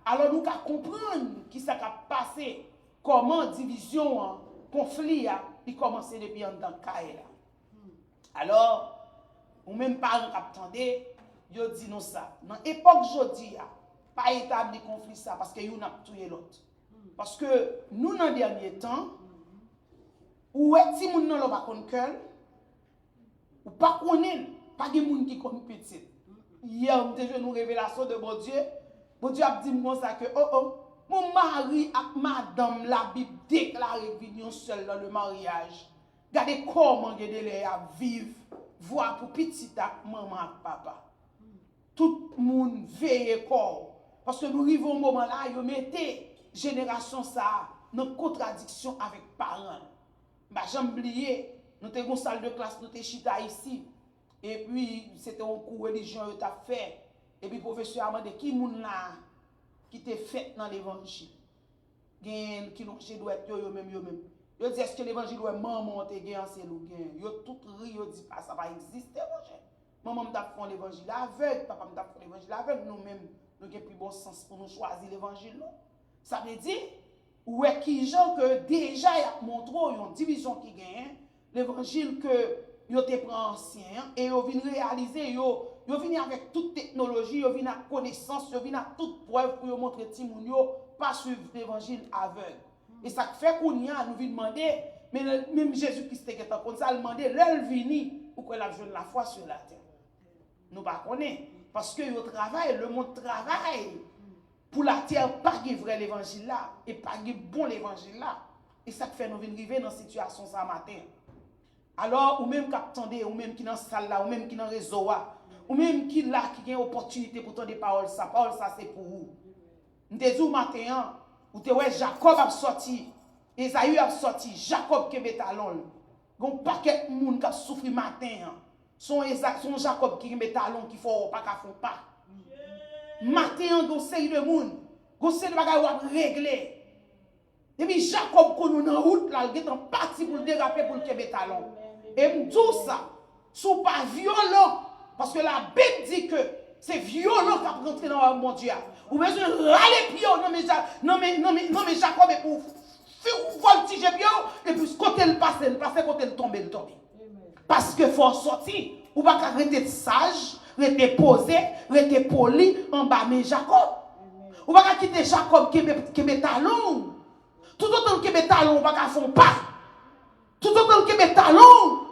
Alors nous devons comprendre qui ça a passé, comment division, conflit, il commençait depuis en tant que alors, ou même parents qui attendaient, ils disent nous ça. Dans l'époque aujourd'hui, pas établi conflit ça parce que nous avons tué l'autre. Parce que nous, dans le dernier temps, ou est-ce que nous n'avons pas connu, ou pas connu, pas de gens qui connaissent petit. Hier, nous avons une révélation de mon Dieu. Mon Dieu a dit ça que, mon mari et madame, la Bible déclare l'union seule dans le mariage. Regardez comment ils vivent, voir pour petit maman et papa. Tout le monde veille corps. Parce que nous arrivons au moment là, ils mettent génération ça dans contradiction avec parents. Bah, j'ai oublié, nous avons une salle de classe, nous avons chita ici. Et puis, c'était un cours religion que tu as fait. Et puis, le professeur a demandé qui moun là qui t'est fait dans l'évangile. Qui l'ont chez doit yo même. Yo dit est-ce que l'évangile ouais maman te gen c'est ou gen. Yo tout ri yo dit pas ça va exister mon cher. Maman m't'a fait l'évangile aveugle, papa m't'a fait l'évangile aveugle, nous-mêmes nous avons plus bon sens pour nous choisir l'évangile non. Ça veut dire ouais qui gens que déjà y a montré une division qui gagne l'évangile que yo te prend ancien et yo vinn réaliser yo vinn avec toute technologie, yo vinn à connaissance, yo vinn à toute preuve pour yo montrer ti moun yo pas suivre l'évangile aveugle. Et ça fait qu'on y a nous vinn demander mais même Jésus-Christ était comme ça demander l'elle vini pour que la jeune la foi sur la terre. Nous pas connaît parce que yo travail, le monde travaille pour la terre pas qui vrai l'évangile là et pas qui bon l'évangile là. Et ça fait nous vinn arriver dans situation ça matin. Alors ou même qui attendez ou même qui dans salle là ou même qui dans réseau ou même qui là qui a une opportunité pour entendre parole ça c'est pour vous. M'te dit matin ou te ouais Jacob a sorti, Esaü a sorti, Jacob qui met talon. Gon paquet moun qui souffri matin. Son Jacob qui met talon qui faut pas ka font pas. Matin gon série de moun, gon série de bagay ou régler. Depuis Jacob qu'on nous dans route là, il est en parti pour déraper pour le met talon. Et m'dou ça, sous pas violent parce que la Bible dit que c'est violent qui rentre dans mon Dieu. Ou besoin râler pied non mais Jacob est pour voltiger pied et puis côté le passer côté le tomber. Parce que faut sortir ou pas rester sage, rester posé, rester poli en bas mais Jacob. Ou pas quitter Jacob qui met talon. Tout autant que met talon ou pas font pas. Tout autant que met talon.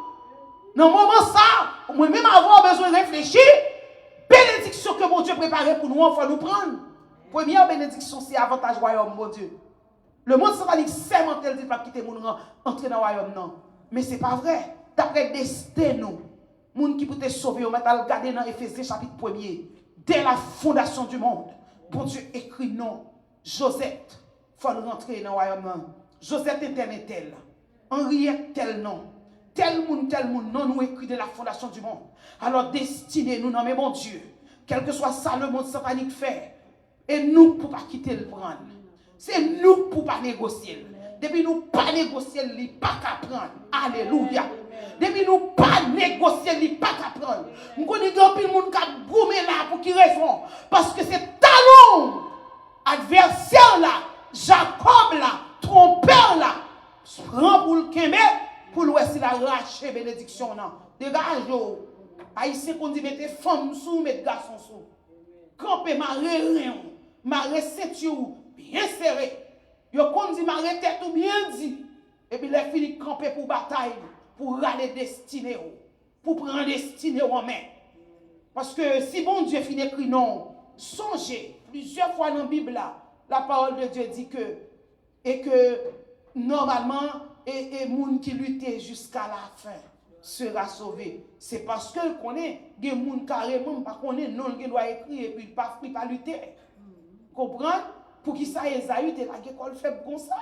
Dans moment ça, moi même avoir besoin de réfléchir, bénédiction que mon Dieu préparé pour nous, il faut nous prendre. Première bénédiction, c'est avantage royaume, mon Dieu. Le monde satanique sait mental dit pas quitter mon entrer dans le royaume non. Mais c'est pas vrai. D'après destin nous, monde qui peut te sauver, on va regarder dans Éphésiens chapitre 1er. Dès la fondation du monde, bon Dieu écrit non. Joseph, faut rentrer dans le royaume. Joseph était un tel. Henriette tel nom. Tel monde, non nous écrit de la fondation du monde. Alors destiné nous non mais mon Dieu, quel que soit ça le monde satanique fait, et nous pour pas quitter le prendre. C'est nous pour pas négocier. Depuis nous pas négocier, il pas qu'à prendre. Alléluia. Depuis nous pas négocier, il pas qu'à prendre. Nous connaissons grand pile monde qui a goumé là pour qui raison parce que c'est talon adversaire là, Jacob là, trompeur là, prend pour le kembe pour le si la racher bénédiction non. Dégage yo. Haïtien qu'on dit mettez femme sous, mettez garçon sous. Camper marrer ceinture bien serré. Yo qu'on dit marrer tête ou bien dit. Et puis les filles camper pour bataille, pour râler destiné pour prendre destiné en main. Parce que si bon Dieu finit écrit non, songez plusieurs fois dans la Bible là, la parole de Dieu dit que normalement et moun qui lutte jusqu'à la fin sera sauvé. C'est parce que connaît des moun carrément pas connaît non qui doit écrire et puis pas lutter. Comprendre pour qui ça Esaü te la école fait comme ça.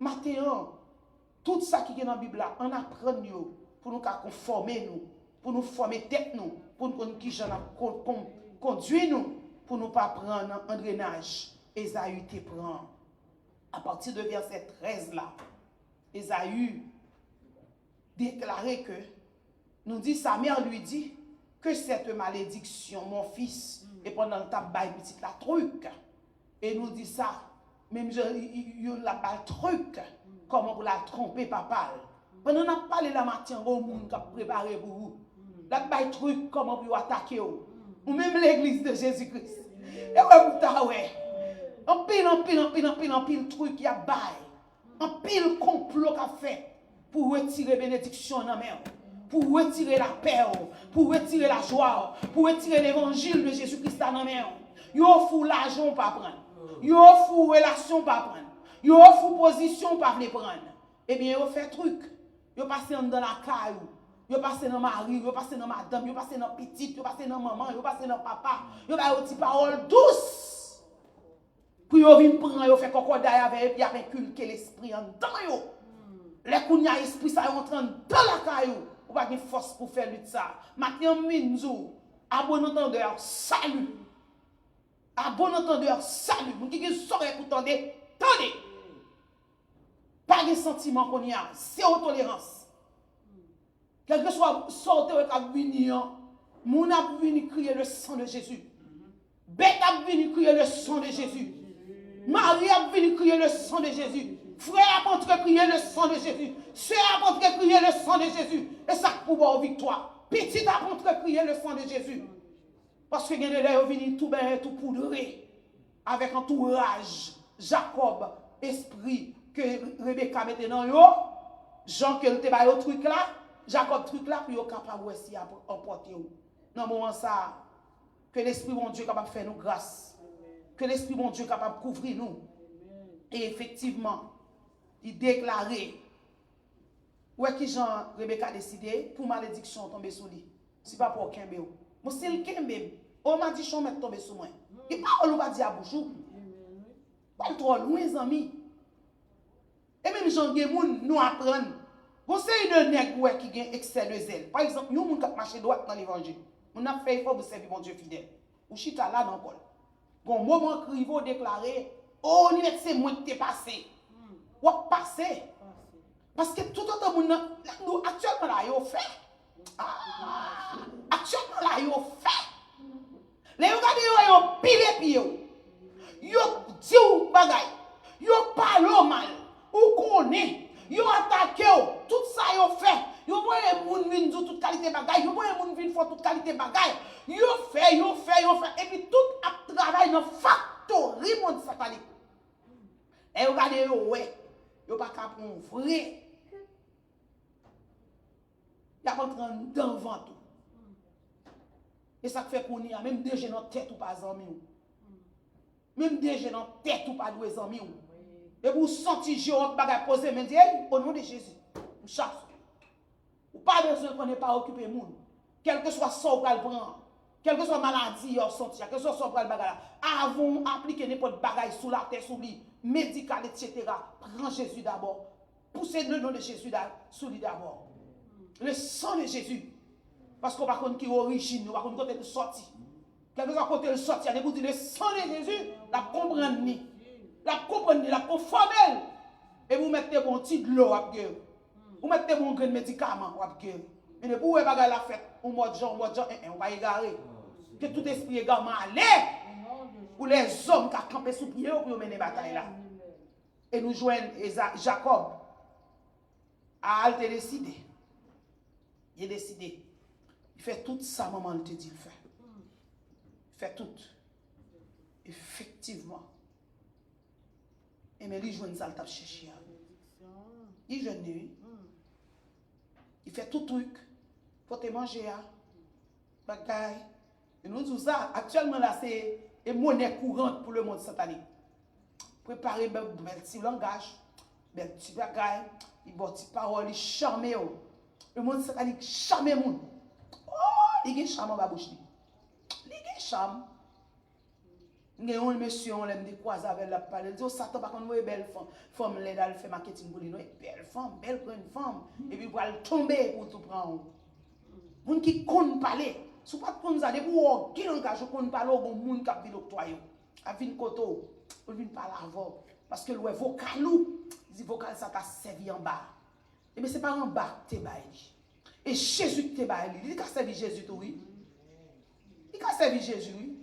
Matin tout ça qui est dans la Bible là, on apprend nous pour nous conformer nous, pour nous former tête nous, pour nous qui j'en conduire nous pour nous pas prendre un engrenage. Esaü te prend. À partir de verset 13 là, Esaü déclarait que, nous dit, sa mère lui dit, que cette malédiction, mon fils, et pendant le temps, il petit la truc. Et nous dit ça, même il la pas truc, comment pour la tromper papa. Pendant qu'on a parlé la matin, au monde qui a préparé pour vous, la bail truc, comment pour attaquer ou même l'église de Jésus-Christ. Et ouais, en pile truc qui a bail. Un pile complot qu'a fait pour retirer bénédiction dans main, pour retirer la paix, pour retirer la joie, pour retirer l'évangile de Jésus-Christ dans main. Yo fou l'argent pas prendre. Yo fou relation pas prendre. Yo fou position pas venir prendre. Eh bien yo fait truc. Yo passé dans la caille. Yo passé dans mari, yo passé dans madame, yo passé dans petite, yo passé dans maman, yo passé dans papa. Yo ba une parole douce. Puis yo vinn prendre yo fait cocodaille avec puis inculquer l'esprit en dedans yo. Les kounya esprit ça rentre dans la caillou. Ou pas de force pour faire lutte ça. Maintenant minzou, à bon entendeur, salut. À bon entendeur, salut. Moun qui saurait pour tendre, tendez. Pas pas de sentiment qu'on y a, zéro tolérance. Quel que soit sorte qui a venu, mon a venu crier le sang de Jésus. Bête a venu crier le sang de Jésus. Marie a venu crier le sang de Jésus. Frère a montré crier le sang de Jésus. Sœur a montré crier le sang de Jésus. Et ça pour avoir victoire. Petit a montré crier le sang de Jésus. Parce que les gens viennent tout bien, tout poudré. Avec entourage. Jacob, esprit que Rebecca mettait dans yo. Jean que te ba yo truc là. Jacob truc là, puis yo capable aussi à emporter yo. Dans moment ça, que l'Esprit mon Dieu capable de faire nous grâce. Que l'Esprit mon Dieu capable de couvrir nous. Et effectivement, il déclarait, ouais qui Jean Rebecca a décidé pour malédiction tomber sur lui. C'est pas pour Kembe. Moi c'est le Kembe. On m'a dit chon mettre tomber sur moi. Et pas on va dire à bouchou. Pas trop loin amis. Et même Jean Gemoun nous apprendre. Vous savez de nèg ouais qui gagne excès de zèle. Par exemple, nous moun qui marcher droit dans l'évangile. On a fait effort pour servir mon Dieu fidèle. Ou chita là dans Paul. Bon moment crivo déclaré, oh ni c'est moi qui t'ai passé. Ou passé. Parce que tout autre monde nous actuellement là yo fait. Actuellement là yo fait. Les regardez yo pile pied. Yo dit ou bagay. Yo parle mal. Ou connaît. Yo attaqué tout ça yo fait. Yo voye moun vin dou toute qualité bagay. Yo voye moun vin fò toute qualité bagay. Yo fait. Et puis tout a travail dans factory monde satanique. Et regardez yo ouais. Yo pas capable vrai. Y a pas entrer dans vent tout. Et ça fait qu'on y a même déjà dans tête ou pas amis ou. Même déjà dans tête ou pas doué amis ou. Et vous sentez Jérôme bagay poser mais dit au nom de Jésus. Ou chasse. Ou pas besoin qu'on n'est pas occupé moun. Quel que soit ça ou le prendre. Quelle que soit maladie ou senti, quel que soit ça ou le bagay. Avant appliquer n'importe bagay sous la terre sous lui, médical etc. Prends Jésus d'abord. Poussez le nom de Jésus sous lui d'abord. Le sang de Jésus. Parce qu'on va connaître qui est origine, on va connaître côté de sorti. Quel que soit côté de sorti, on dit le sang de Jésus, la comprendre. La conformer. Et vous mettez bon petit de l'eau à gueule. Vous mettez bon grain de médicament à gueule. Et de vous bagay la fête, au mois de juin, on va égarer. Que tout esprit également allait. Pour les hommes qui ont campé sous pied pour mener la bataille là. Et nous joignons Jacob. A décidé. Il est décidé. Il fait tout ça, maman te dit, il fait. Il fait tout. Effectivement. Et mais lui, joue une salle tape chercher. Il jeune nuit. Il fait tout truc. Faut te manger. Bagaille. Et nous disons ça. Actuellement, là, c'est une monnaie courante pour le monde satanique. Préparer un petit langage, un petit bagaille, il y a des petites paroles, il charme. Le monde satanique charme le monde. Oh, il y a un charme dans la bouche. Il y a un charme. Il y a un monsieur, on l'aime croiser avec la parole. Il dit, oh, Satan, par contre, une belle femme, elle fait marketing pour lui. Belle femme, belle grande femme. Et puis, il va tomber pour tout prendre. Les gens qui connaissent parler. Si vous ne connaissez pas, vous qui langage, vous connaissez parler, vous avez des gens qui l'octroyent. Avec une koto, vous ne parler avant. Parce que le vocal, il dit vocal, ça t'a servi en bas. Et bien, ce n'est pas en bas que tu es. Et Jésus qui t'es baillé, il a servi Jésus, oui. Il a servi Jésus, oui.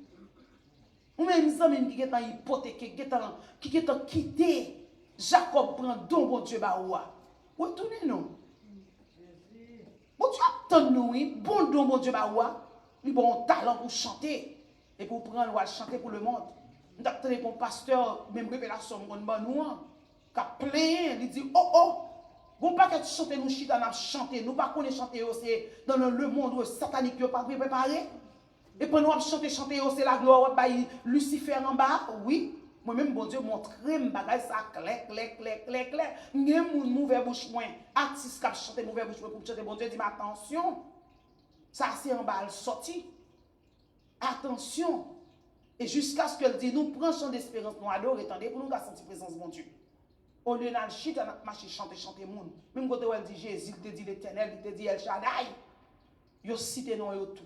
Ou même les amis qui sont hypothéqués, qui sont quittés, Jacob prend don, bon Dieu, baoua. Retournez-nous. Bon Dieu, attends-nous, oui. Bon don, bon Dieu, baoua. Il a un talent pour chanter. Et pour prendre, ou chanter pour le monde. Nous avons un pasteur, même révélation, nous avons qui a plein, il dit, oh, vous pas que chanter nous chita n'a chanter, nous pas connaître chanter c'est dans le monde satanique qui pas préparé. Et pendant nous chanter c'est la gloire by Lucifer en bas, oui. Moi-même bon Dieu montre bagay ça clair. N'ai mon mauvais bouche moins, artiste qui chanter mauvais bouche pour chanter bon Dieu dit mais attention. Ça c'est en bas sorti. Attention. Et jusqu'à ce qu'elle dise, nous prenons chant d'espérance, nous adorons, attendez, pour nous sentir présence de mon Dieu. Au lieu de chiter, on marche chanter monde. Même quand elle dit Jésus, il te dit l'Éternel, il te dit El Shaddai. Il cite non et tout.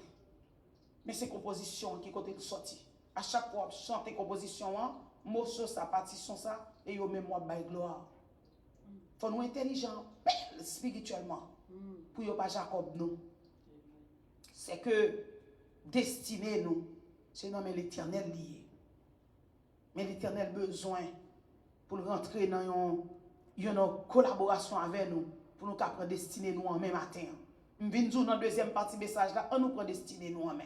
Mais c'est composition qui côté sorti. À chaque fois, chanter composition, morceau ça, partition ça, et yo mémoire by gloire. faut nous intelligents, belles spirituellement, pour ne pas Jacob nous. C'est que destiné nous, c'est non mais l'Éternel lié. Mais l'Éternel besoin pour rentrer dans une collaboration avec nous, pour nous prendre destiné nous en même matin. Je viens dans la deuxième partie message là, on nous prend destiné nous en main.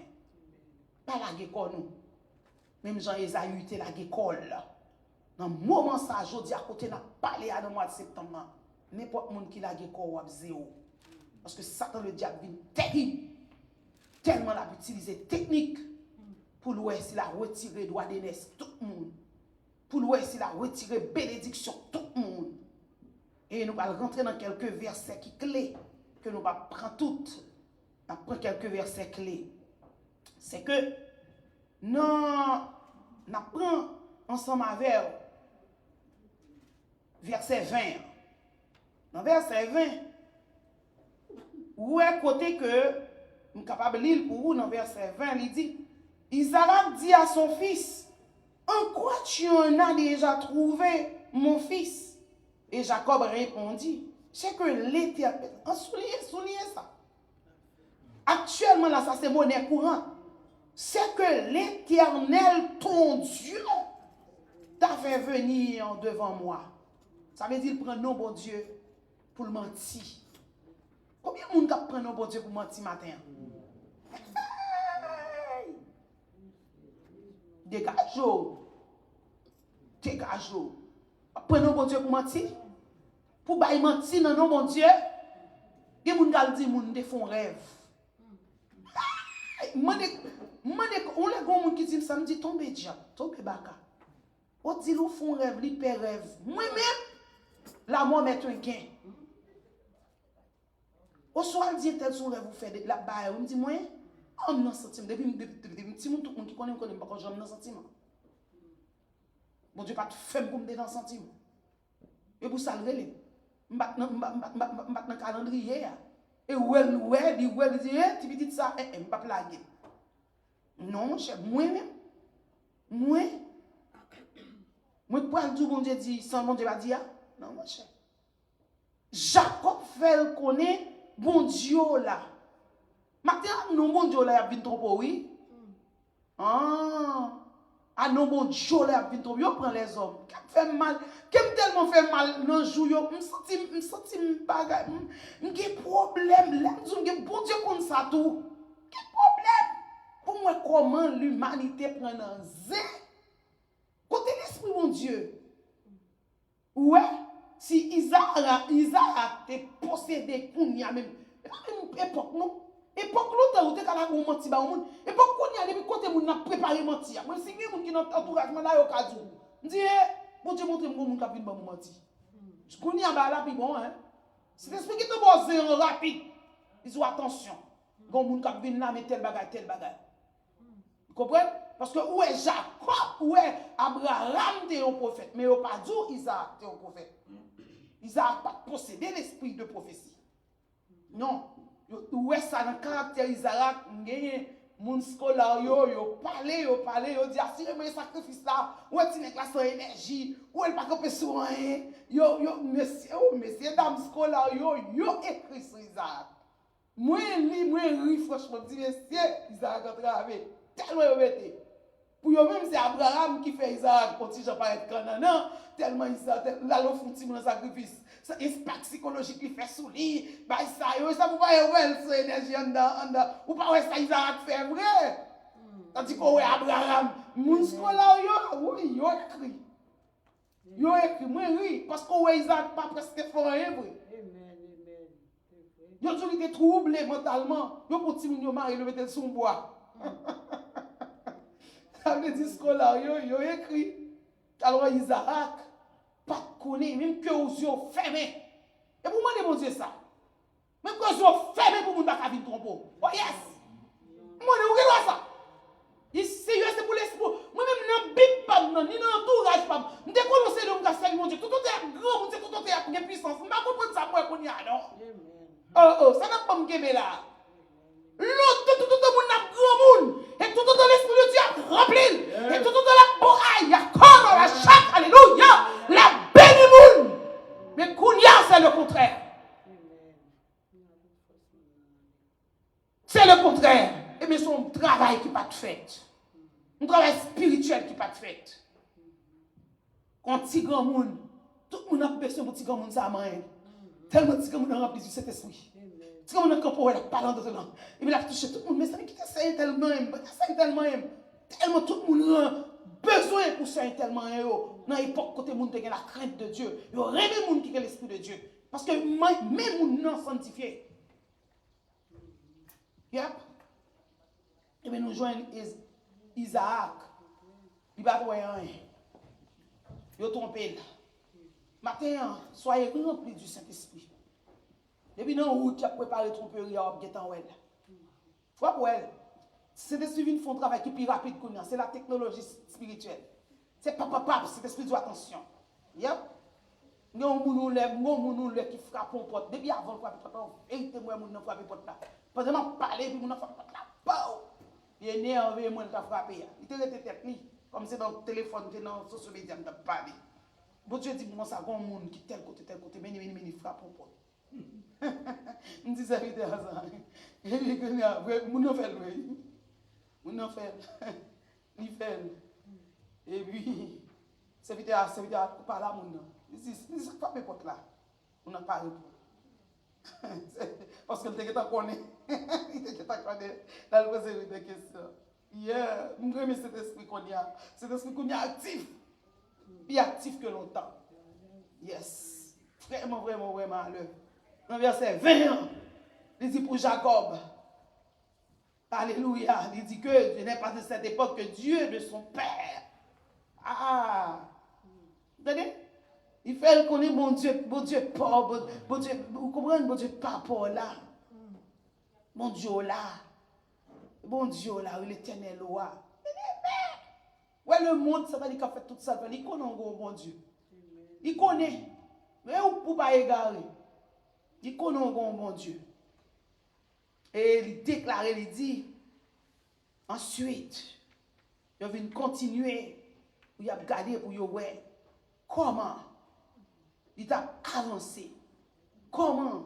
Pas la guécole nous. Même Jean-Esaü était la guécole là. Dans le moment ça, je dis à côté, n'a parlé à le mois de septembre. N'importe monde qui la guécole ou zéro. Parce que Satan le diable vient terrible. Tellement l'a utilisé technique pour l'ouest s'il a retiré droit d'aînesse tout le monde. Pour l'ouest s'il a retiré bénédiction tout le monde. Et nous allons rentrer dans quelques versets qui clés que nous allons prendre toutes. On prend quelques versets clés. C'est que nous apprenons ensemble avec verset 20. Dans verset 20, où est côté que nous sommes capables de lire pour vous dans verset 20, il dit, Isaac dit à son fils, en quoi tu en as déjà trouvé, mon fils? Et Jacob répondit, c'est que l'Éternel, soulignez ça. Actuellement, là, ça c'est monnaie courante. C'est que l'Éternel, ton Dieu, t'a fait venir devant moi. Ça veut dire prendre nos bon Dieu pour le mentir. Combien de monde prend nos bon Dieu pour mentir matin? Dégage-o. Dégage-o. Prendre nos bon Dieu pour mentir? Pour bailler mentir dans nos bon Dieu? Il y a des gens qui disent qu'ils font rêve. On les gens qui disent ça me dit tomber diable, tomber baka. On dit qu'ils font rêve, ils perdent rêve. Moi-même, la mort met un gain. Au soir, dit tel son rêve, vous faites la baille. On me dit, moi, on me sentiment. Depuis tout le monde qui connaît, pas quand j'aime dans sentiment. Bon Dieu, pas de femme pour me dans sentiment. Et pour ça, je vais dans le calendrier. Et ouais, dit, tu me dis ça, je ne pas plaguer. Non, mon cher, moi-même, moi, pour le bon Dieu dit, sans bon Dieu va dire, non, mon cher. Jacob fait le connaître, bon Dieu là. Maintenant, non, bon Dieu là, il y a trop, oui. Ah non, bon Dieu là, il y a trop, il prend les hommes. Qui fait mal, qui tellement fait mal dans le jour, je me sens bagage, j'ai problème, là, je bon Dieu comme ça tout. Quel problème? Pour moi, comment l'humanité prend un zé? Côté l'esprit, mon Dieu. Ouais, si Isaac est possédé, pour n'y a même époque, non? Époque l'autre, où tu as menti, époque qu'on y a depuis côté, on a préparé mentir. Moi, si vous qui n'ont entourage, là, au cas où. Je dis, bon Dieu, montre-moi mon capine pour mentir. Je connais un bas là, puis bon, hein. C'est l'esprit qui te pose rapide. Ils ont attention. Quand mon capine là, mais tel bagage. Vous comprenez? Parce que où est Jacob, où est Abraham, t'es un prophète. Mais au pas dit Isaac, t'es un prophète. Isaac n'a pas possédé l'esprit de prophétie. Non. Où est ça dans le caractère Isaac? Mon scolaire, yo parlé, yo dit, assurez-moi le sacrifice là, où est-ce qu'il y a énergie, où est-ce qu'il n'y a pas sur rien, messieurs, dames scolaire, yo écrit sur Isaac. Moi, franchement, dis, messieurs, Isaac a travaillé, tellement yo mette. Pour eux même c'est Abraham qui fait Isaac, quand il pas être Canaan, tellement Isaac, là, l'on font un sacrifice. Ça impact psychologique qui fait sous lui, bah ça vous voyez ouais énergie en ou pas ouais ça Isaac fait vrai. Tandis que ouais Abraham, mon scolaire oui, yo écrit moi oui parce que ouais Isaac pas presque fort rien vrai. Yo toujours été troublé mentalement, yo pour petit moun mari le mettre sur bois. Ça veut dire scolaire yo écrit. Alors Isaac pas connaître, même que aux yeux fermés. Et pour moi, mon Dieu, ça. Même que aux yeux fermés pour mon baka vin trompo. Oh yes! Moi, vous regardez ça. C'est pour l'esprit. Moi-même, dans Bible, pas ni dans entourage, pas. Je déconne le monde qui mon Dieu. Tout est grand, mon Dieu, tout est puissance. Je ne comprends pas ça, moi, qu'on y a, non? Oh, ça n'a pas me guémer là. L'autre, tout le monde a grand monde. Et tout l'esprit de Dieu a rempli. Et tout la boraille, il y a corps dans la chatte. Alléluia. La béni monde. Mais Kounia, c'est le contraire. C'est le contraire. Et mais son travail qui n'est pas fait. Un travail spirituel qui n'est pas fait. Quand petit grand monde, tout le monde a besoin de petit grand monde, ça a main. Tellement petit grand monde a rempli du Saint-Esprit. Petit grand monde a campé, il a parlé dans le et il a touché tout le monde. Mais ça qui t'essaye tellement, tellement tout le monde a besoin pour ça tellement. Dans l'époque, quand le monde a la crainte de Dieu, il y a même monde qui a l'Esprit de Dieu. Parce que même les gens non sanctifiés. Yep. Et bien nous joignons Isaac. Il va voir rien. Il a trompé. Matin, soyez remplis du Saint-Esprit. Depuis dans la route, tu as préparé tromperie à Obgetan. Faut pour elle. C'est des suivis font un travail qui est plus rapide que nous. C'est la technologie spirituelle. C'est papa, c'est l'esprit de attention. Yep. Nous avons qui frappe en porte. Depuis avant de frapper porte, évitez-moi de frapper porte là. Pendant que je parle, puis je frappe porte là. Il est énervé, moi, je frappé. Il te rete tête, comme c'est dans le téléphone, dans les social media, je parle. Bon Dieu dit, moi, ça, il y a un monde qui tel côté, mais il frappe en porte. Je dis ça, il ça. Et puis, mon fait le mon fait. Il fait. Et puis, c'est vite à parler à mon nom. Il dit, ça frappe porte là. On n'a pas répondu. Parce que le temps qu'on est, il était dans le poser des questions. Yeah, nous aimons cet esprit qu'on y a. Cet esprit qu'on y a actif. Il est actif que longtemps. Yes. Vraiment, vraiment, vraiment à l'œuvre. Dans le verset 20, il dit pour Jacob, alléluia, il dit que ce n'est pas de cette époque que Dieu de son père. Ah, vous entendez? Il fait connaître mon Dieu pas, bon Dieu, vous comprenez, bon Dieu pas pour là. Mon Dieu là. Bon Dieu là, l'éternel là. Ouais, le monde, ça va dire qu'il a fait tout ça, il connaît un bon Dieu. Il connaît. Mais où pas égarer? Il connaît un bon Dieu. Et il déclare, il dit, ensuite, il vient continuer, il a regardé pour y voir comment il a avancé, comment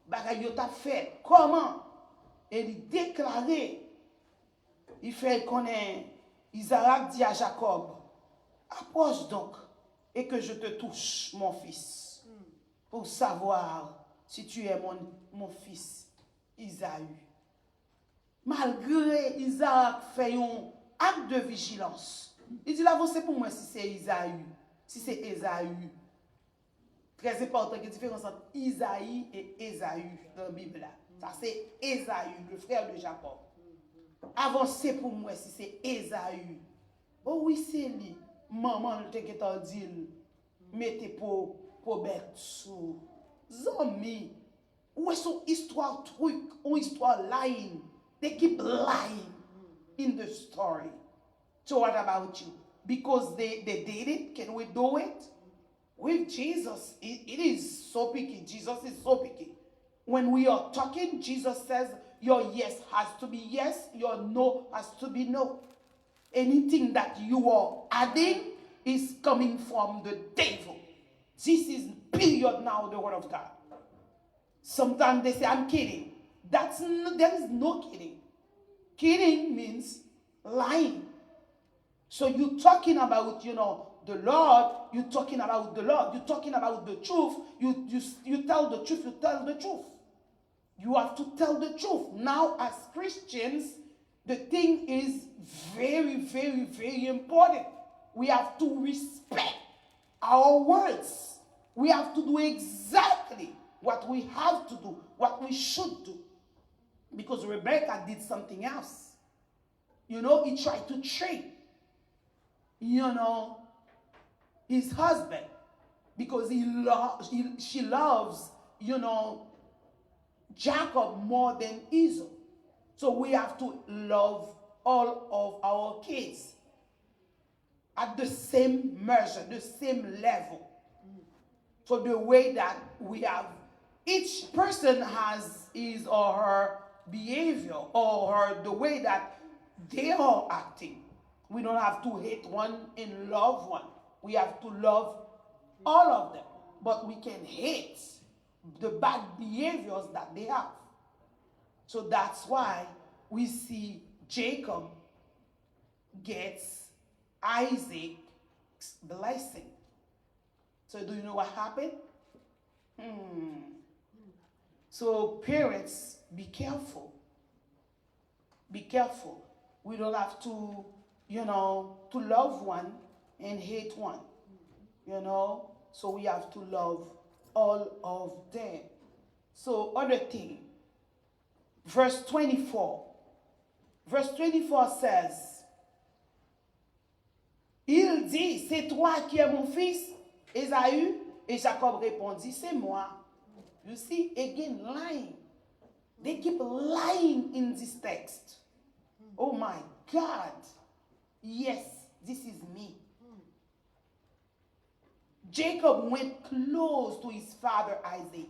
il a fait, comment, et il déclaré, il fait connaître, Isaac dit à Jacob, approche donc, et que je te touche, mon fils, pour savoir si tu es mon fils, Isaü. Malgré Isaac fait un acte de vigilance, il dit là, c'est pour moi si c'est Isaü, si c'est Esaü. Très important, il y a une différence entre Isaïe et Esaü dans la Bible. Ça, c'est Esaü, le frère de Jacob. Avancez pour moi si c'est Esaü. Oh oui, c'est lui. Maman, le te a dit, mettez pour bête sous. Zombie. Où est son histoire truc, ou histoire lying? They keep lying in the story. So what about you? Because they did it, can we do it? With Jesus, it is so picky. Jesus is so picky. When we are talking, Jesus says, your yes has to be yes, your no has to be no. Anything that you are adding is coming from the devil. This is period now, the word of God. Sometimes they say, I'm kidding. There is no kidding. Kidding means lying. So you're talking about, the Lord, you're talking about the Lord, you're talking about the truth, you tell the truth, you tell the truth. You have to tell the truth. Now, as Christians, the thing is very, very, very important. We have to respect our words. We have to do exactly what we have to do, what we should do. Because Rebecca did something else. He tried to trick, his husband. Because she loves, Jacob more than Esau. So we have to love all of our kids at the same measure, the same level. So the way that we have, each person has his or her behavior or the way that they are acting. We don't have to hate one and love one. We have to love all of them. but we can hate the bad behaviors that they have. So that's why we see Jacob gets Isaac's blessing. So do you know what happened? So parents, be careful. Be careful. We don't have to, to love one and hate one. So we have to love all of them. So other thing, verse 24. Verse 24 says, il dit, c'est toi qui es mon fils, Ésaü? Et Jacob répondit, c'est moi. You see, again, lying. They keep lying in this text. Oh my God. Yes, this is me. Jacob went close to his father Isaac,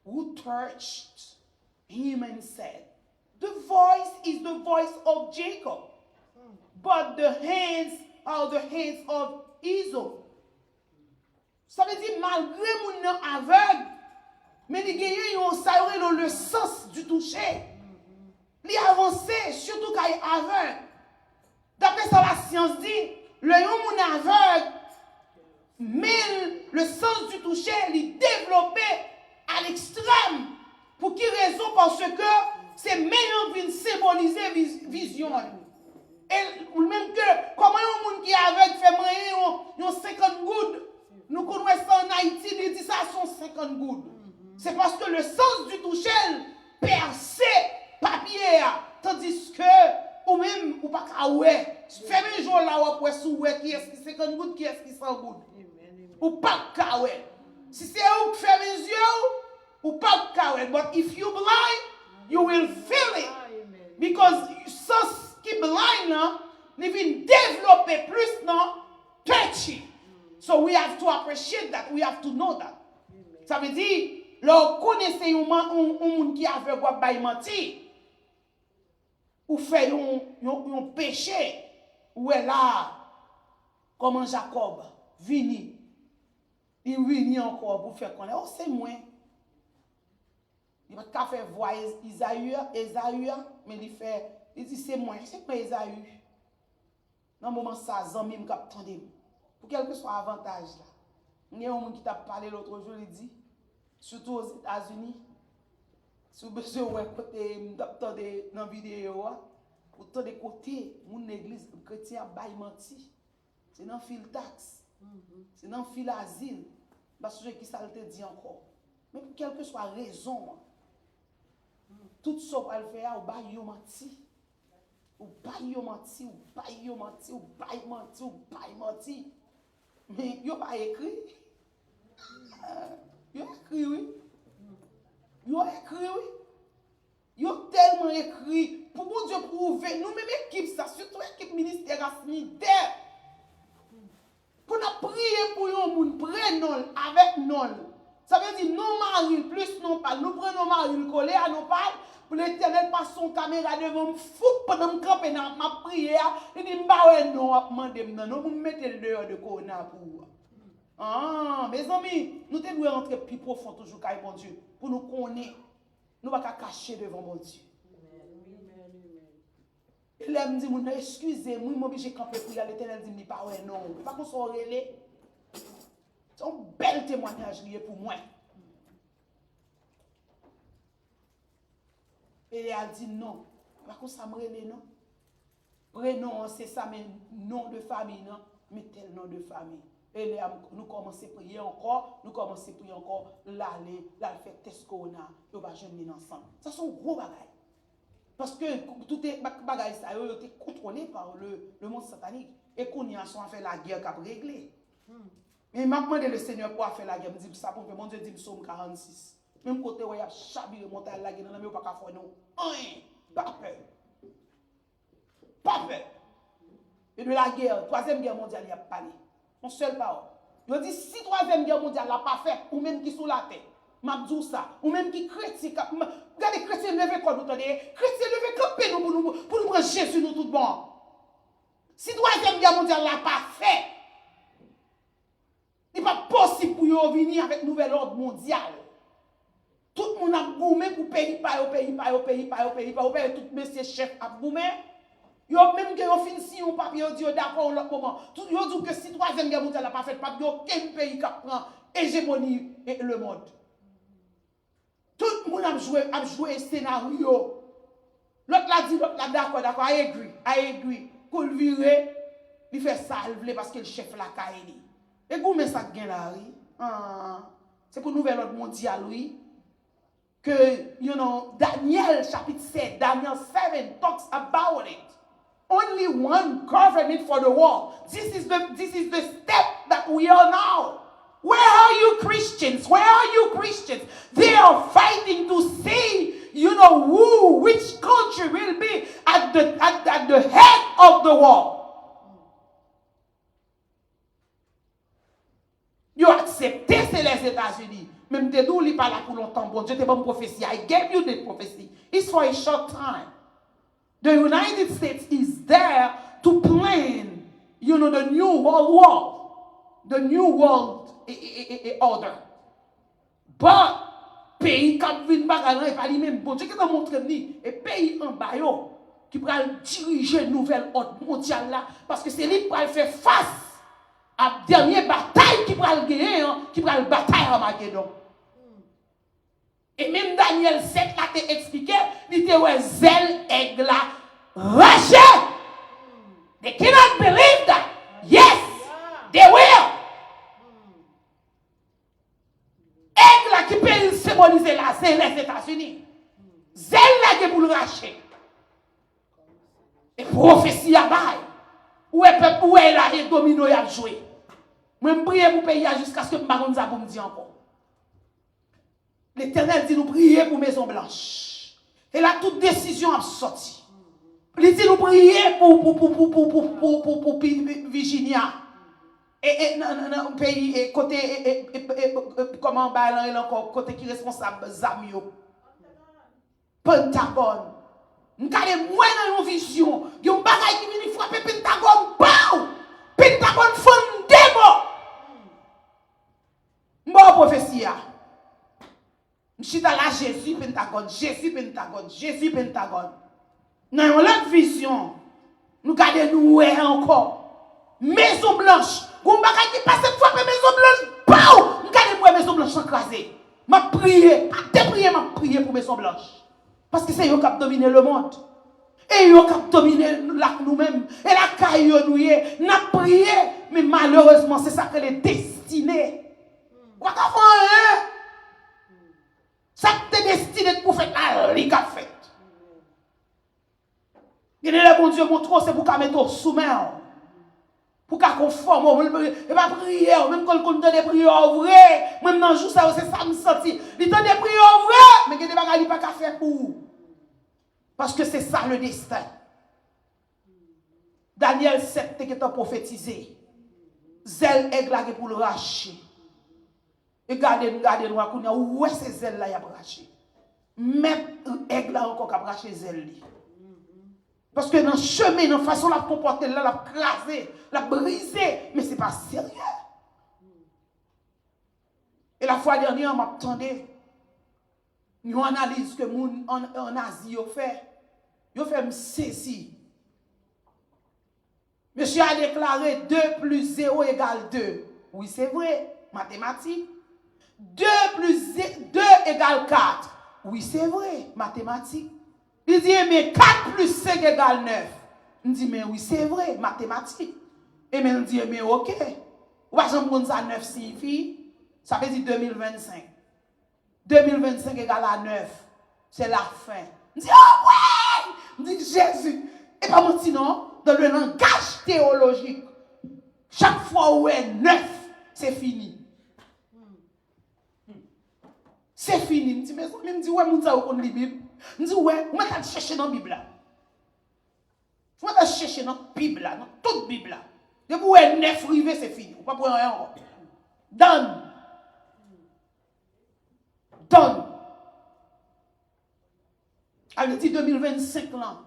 who touched him and said, the voice is the voice of Jacob, but the hands are the hands of Esau. Ça veut dire, malgré mon nom aveugle, mais les gagnants ont sauré le sens du toucher. Les avancés, surtout quand ils sont aveugles. D'après ça, la science dit, le monde aveugle, mais le sens du toucher, il développé à l'extrême. Pour quelle raison? Parce que c'est meilleur de symboliser vision. Et même que, comment un monde qui est aveugle fait moyen, 50 gouttes. Nous connaissons en Haïti, il dit ça sont 50 gouttes. C'est parce que le sens du toucher percé papier. Tandis que, ou même, ou pas qu'à ouais. Fais-moi un jour là, ou après, ouais, qui est-ce qui 50 gouttes, qui est-ce qui 100 gouttes. Ou pas qu'à ouais. Si c'est où qui fait mes yeux, ou pas qu'à ouais. But if you blind, you will feel it. Because sens qui blind, non, ne vient développer plus, non, touchy. So we have to appreciate that. We have to know that. Ça veut dire, lorsque vous connaissez un monde qui a aveugle ou bail menti, ou fait un péché, ou est là, comme Jacob, vini. Il vini encore pour faire connaître. Oh, c'est moi. Il va pas faire voir Esaü, mais il dit c'est moi. C'est pas Esaü. Dans le moment ça, Zami me capte. Pour quel que soit avantage là. Il y a un monde qui t'a parlé l'autre jour, il dit, surtout aux États-Unis, si vous besoin de côté dans la vidéo, autant de côté, mon église chrétien bail menti. C'est dans fil taxe. C'est dans fil asile. Parce que qui ça te dit encore. Mais pour quelle que soit raison, tout ça va le faire, ou bail yo menti. Ou bail yo menti, ou bail yo menti, ou bail menti, ou bail menti. Mais yo pas écrit. Yo écrit oui. Yo écrit oui. Yo tellement écrit pour bon Dieu prouver nous même équipe ça surtout équipe ministère militaire. Pour nous prier pour un monde prénom avec non. Ça veut dire non mari plus non pas. Nous prenons mari collé à nos pas pour l'Éternel passe son caméra devant me fou pendant me camper dans ma prière. Il dit m'ba ouais non a demander non vous mettez le dehors de corona pour. Ah, mes amis, nous devons rentrer plus profond toujours car bon Dieu pour nous connaître. Nous pas cacher devant mon Dieu. Il me dit excusez-moi, moi obligé camper pour l'Éternel dit pas ouais non, pas qu'on soit relé. C'est un bel témoignage lié pour moi. Et elle dit non, pas qu'on ça me relé non. Prénom c'est ça mais nom de famille non, mais tel nom de famille. Et là, nous commençons à prier encore, l'aller, la faire test corona, nous va jeûner ensemble. Ça sont gros bagages. Parce que tout est bagages ça est contrôlé par le monde satanique et qu'on y a sont à faire la guerre qu'a réglé. Mais m'a demandé le Seigneur pour faire la guerre, me dit ça pour que mon Dieu dit Psaume 46. Même côté où il y a chabir monter la guerre dans mais pas faire non. Pas peur. Pas peur. Et de la guerre, troisième guerre mondiale, il y a parlé. Mon seul parole. Je dis, si troisième guerre mondiale n'a pas fait, ou même qui sous la tête, m'a dit ça, ou même qui chrétien, regardez chrétien levé quoi, vous entendez? Chrétien levé camper nous pour nous prendre Jésus nous tout bon. Si troisième guerre mondiale n'a pas fait, il pas possible pour yo venir avec nouvel ordre mondial. Tout le monde a goumé pour pays par au pays par au pays par au pays par au pays, tout monsieur chef a goumé. Yo même que yo fin si on papier yo dit d'accord l'autre moment. Tout yo dit que si troisième guerre mondiale n'a pas fait pas yo quel pays qui prend hégémonie et le monde. Tout le monde a joué scénario. L'autre l'a dit, l'autre l'a d'accord, I agree. Pour le virer, il fait ça, il veut parce que le chef l'a caillé. Et vous mettez ça gain là, oui. C'est pour nouvel ordre mondial, oui. Que, Daniel chapitre 7, Daniel 7 talks about it. Only one government for the world. This is the step that we are now. Where are you Christians? Where are you Christians? They are fighting to see, which country will be at the head of the world. You accepté, c'est les États-Unis. Même te d'où il pas là pour longtemps. Bon, Dieu te donne prophétie. I gave you the prophecy. It's for a short time. The United States is there to plan, the new world war, the new world order. But pays qui vient bagarre pas lui même. Bon, Dieu qui t'a montré ni et pays en bas qui va diriger nouvelle ordre mondial là parce que c'est lui qui va faire face à la dernière bataille qui va gagner, qui va la bataille à Armageddon. Et même Daniel 7 là t'a expliqué, il était ouais zèle aigle là raché. They cannot believe that. Yes, they will. Aigle là qui peut symboliser là, c'est les États-Unis. Zèle là qui pour le racher. Et prophétie à bail. Où est peuple, où est là et domino y a joué. Moi je prie pour pays jusqu'à ce que Maron ça pour me dire encore. L'Éternel dit nous prier pour Maison Blanche. Et là toute décision a sorti. Il dit nous prier pour Virginia. Et non pays côté comment balan il encore côté qui responsable Zamio. Pentagone. Nous allons moins dans une vision. Il y a un bagage qui vient frapper Pentagone. Pow! Pentagone fondé. Bon prophétie. Je suis dans la Jésus Pentagone. Dans une autre vision, nous allons nous encore. Maison Blanche. Un bagage qui passe une fois pour Maison Blanche. Pow! Nous allons voir Maison Blanche s'encraser. Ma prière pour Maison Blanche. Parce que c'est eux qui ont dominé le monde. Et eux qui ont dominé nous-mêmes. Et la caille nous y est. Nous avons prié. Mais malheureusement, c'est ça que les destinés. Vous avez ça que tu es destiné pour faire la ligue à fait. Et le bon Dieu montre c'est pour qu'à mettre sous main. Pour qu'à conforme. Et pas prier. Même quand on donne des prières vraies. Même dans le jour, ça, c'est ça me sentit. Il donne des prières vraies. Mais il y a des bagages qui pas qu'à faire pour. Parce que c'est ça le destin. Daniel 7 qui est prophétisé. Zèle aigle là pour le racher. Et regardez-nous, où est ce zèle là, il a braché. Même aigle là encore a braché zèle. Parce que dans le chemin, dans la façon de la comporter, là, la craser, la briser, mais ce n'est pas sérieux. Et la fois dernière, on m'attendait. Nous analysons que les gens en Asie ont fait. Ils ont fait me saisir. Monsieur a déclaré 2 plus 0 égale 2. Oui, c'est vrai. Mathématiques. 2 égale 4. Oui, c'est vrai. Mathématiques. Il dit, mais 4 plus 5 égale 9. Il dit, mais oui, c'est vrai. Mathématiques. Et mais il dit, mais ok. Ou pas, j'en ça 9 signifie. Ça veut dire 2025. 2025 égale à 9. C'est la fin. Il dit, oh ouais! Il dit, Jésus. Et pas menti, non? Dans le langage théologique. Chaque fois où est 9, c'est fini. C'est fini. Je dis, mais je me dis, ouais, je me dis, Bible. Je dis, ouais, je vais chercher dans la Bible. Je vais chercher dans la Bible, dans toute la Bible. Depuis où est 9 rivé, c'est fini. On ne peut pas prendre rien encore. Donne. Elle dit 2025 là.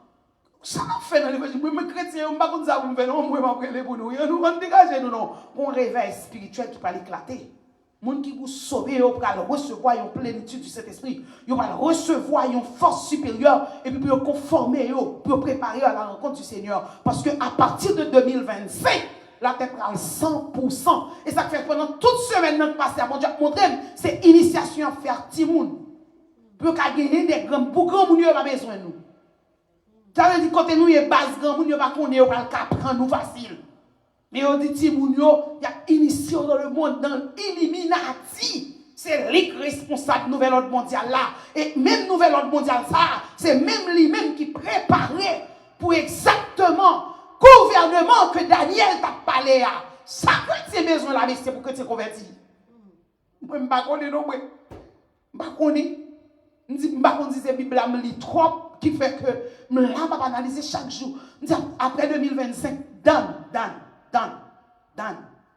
Ça n'a fait dans l'évangile. Moi, chrétien, je ne sais pas ça vous faire, non, moi, je vais pour nous. Nous allons dégager, nous, non. Pour un réveil spirituel qui va éclater. Les gens qui vous sauvent, ils vont recevoir une plénitude du Saint-Esprit. Ils vont recevoir une force supérieure et puis pour conformer, pour préparer à la rencontre du Seigneur. Parce qu'à partir de 2025, la tête prend 100%. Et ça fait pendant toute semaine, notre passé, mon Dieu, montrer, c'est initiation à faire Timoun. Pour gagner des grands, pour grands moun, il n'y a pas besoin de nous. Ça veut dire côté nous, il y a base grand moun, il n'y a pas qu'on est, on va prendre nous facile. Mais on dit Timoun, il y a initié dans le monde, dans l'Illuminati. C'est lui responsable de nouvel ordre mondial là. Et même nouvel ordre mondial ça, c'est même lui-même qui préparait pour exactement gouvernement que Daniel t'a parlé à. Ça que tu as besoin là, c'est pour que tu convertis. Moi, je ne sais pas non, moi. Je ne sais pas si c'est Bible trop qui fait que je ne vais pas analyser chaque jour. Après 2025, done.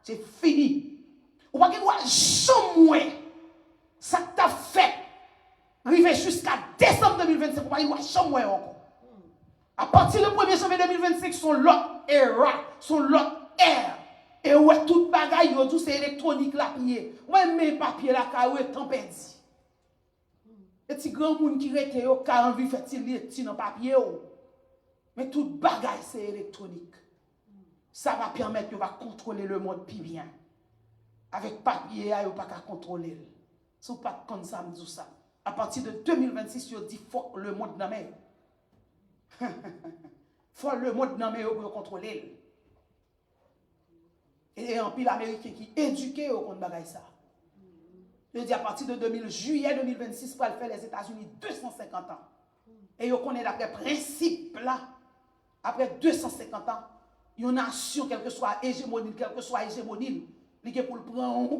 C'est fini. Ou pas qu'il y a jamais ça t'a fait. Arriver jusqu'à décembre 2025, ou pas qu'il y a jamais encore. À partir du 1er janvier 2025, son l'autre era, son l'autre ère. Et ouais, tout bagaille, tout c'est électronique là, pied. Ouais, mais papier là, car ouais, temps perdu. Et ti grand monde qui rete yo, car envie fait-il ti dans papier. Mais tout bagaille, c'est électronique. Ça va permettre de contrôler le monde plus bien. Avec papier, il n'y a pas qu'à contrôler. Si vous pas comme ça, me dit ça. À partir de 2026, vous dit faut le monde dans mes. Faut le monde dans mes pour contrôler. Et en pile américain qui éduqué au compte bagaille ça. Je dis à partir de juillet 2026 pour faire les États-Unis 250 ans. Et vous connaissez d'après principe là, après 250 ans, une nation, quelle que soit hégémonie, il est pour le prendre,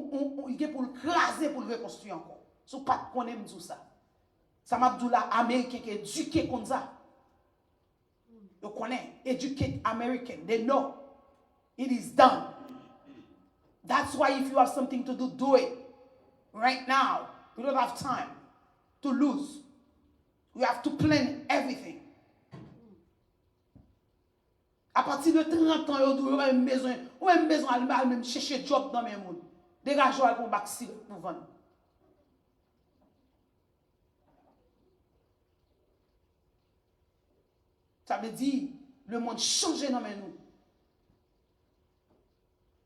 il est pour le craser, pour le reconstruire encore. Si vous pas connaître tout ça. Ça m'a dit là, Américain qui est éduqué comme ça. Vous connaissez, educate American, they know it is done. That's why if you have something to do it. Right now, we don't have time to lose. We have to plan everything. À partir de 30 ans, vous avez besoin de même chercher job dans mes mondes. Dégagez-vous pour baxi pour vendre. Ça veut dire le monde change dans mes nous.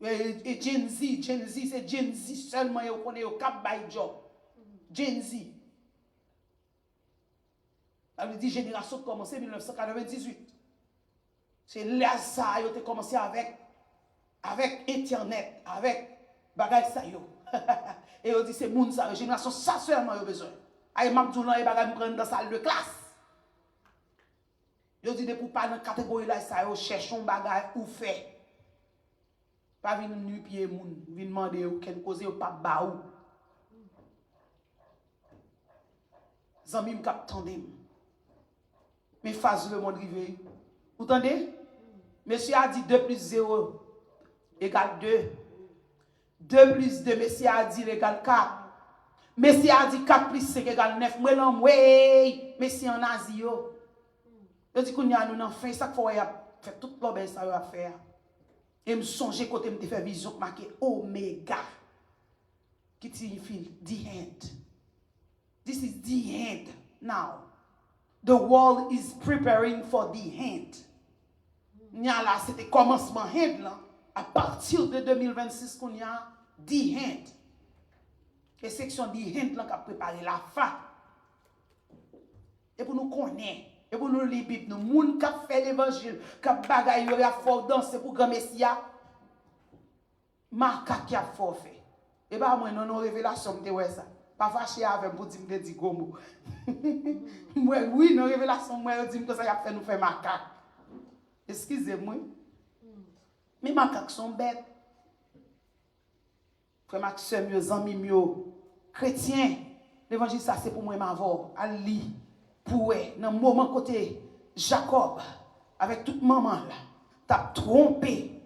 Et Gen Z, c'est Gen Z seulement, vous connaissez au cap by job. Gen Z. Ça veut dire génération qui a commencé en 1998. C'est là ça, vous avez commencé avec Internet, avec bagage ça yo. Et on dit c'est moun ça, génération ça seulement vous besoin. Aïe Mabdoulan et bagage prendre dans la salle de classe. Yo dit de pour pas dans catégorie là ça yo cherche un bagage ou fait. Pas venir nu pied moun, venir demander ou quelque cause ou pas ba ou. Zami m k'ap tande. Mais phase le monde rivé. Vous entendez? Monsieur a dit 2 plus 0 égale 2. 2 plus 2, monsieur a dit égale 4. Monsieur a dit 4 plus 5 égale 9. Moi, non, oui, monsieur en Asie. Je dis qu'on y a nous en fin, ça faut faire toute l'obé ça à faire. Et me songer côté me faire vision marqué Oméga. Qui signifie the end. This is the end now. The world is preparing for the end. Là, c'était commencement end là. À partir de 2026 qu'on y a the end. Et section the end là qui a préparé la fin. Et pour nous connaître, et pour nous lire Bible, nous moun qui a fait l'évangile, qui a bagaille, qui a fort danser pour grand messia. Marca qui a fort fait. Et bah moi non révélation de ouais ça. Pas fâché avec pour dire me dit gomo. Moi oui, non révélation moi dit que ça y a fait nous faire macaque. Excusez-moi. Mais macaques sont bêtes. Frère Max mieux amis mieux chrétien. L'évangile ça c'est pour moi m'avoir à lire pour dans moment côté Jacob avec toute maman là, t'as trompé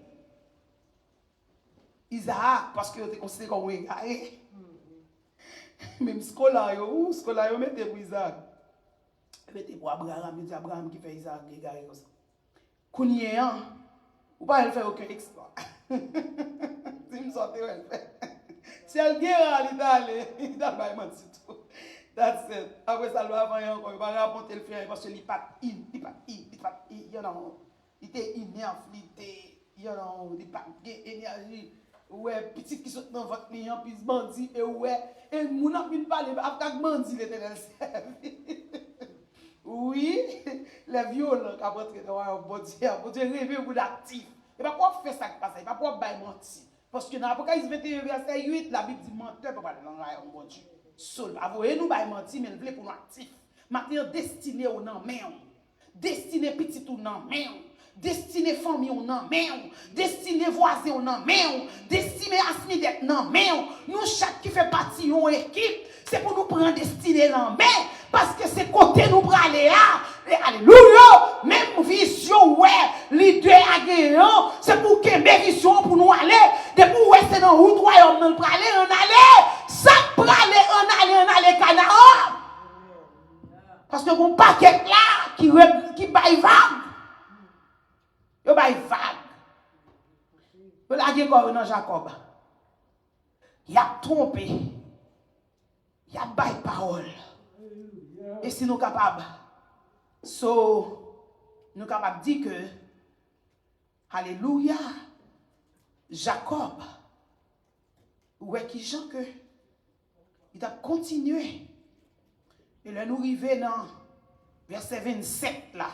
Isaac parce que tu considéré comme égaré. Même scolaire yo mettez pour Isaac. Mettez pour Abraham, il dit Abraham qui fait Isaac, égaré comme ça. Kounye, ou pas elle fait aucun exploit. Si me sortez, elle fait. Si elle gagne, il t'a pas menti tout. That's it. Après ça, le avant encore, il va rapporter le fer parce que il pas il était énervé, il pas énergie. Ouais, petit qui saute dans votre client, puis bandit, et ouais, et moun a pu parler, avec bandit, l'éternel servi. Oui, les violents qui rentrent dans le bon Dieu, rêver pour d'actif. Et pas quoi faire ça qui passe, et pas quoi bailler mentir. Parce que dans l'Apocalypse 21, verset 8, la Bible dit menteur peut pas aller dans le bon Dieu. Seul, avouez-nous bailler mentir, mais le voulez pour nous actif. Maintenant, destiné au nom, mais destiné petit ou non, mais destiné famille ou non, mais destiné voisin ou non, mais destiné asmi d'être non, mais nous chaque qui fait partie d'une équipe, c'est pour nous prendre destiné non, mais parce que c'est côté nous pour aller là. Alléluia, même vision ouais, l'idée à gagner, c'est pour que mes visions pour nous aller, depuis où c'est dans route royaume nous pour aller, on aller, ça pour aller, on aller Canaan. Parce que mon paquet là qui baille vague. Yo bay vague. Yo la gen quoi dans Jacob. Y a trompé. Y a bay parole. Et si nous capables nous capables dire que alléluia Jacob ouais qui Jean que il a continué. Et là nous arrivons dans verset 27 là.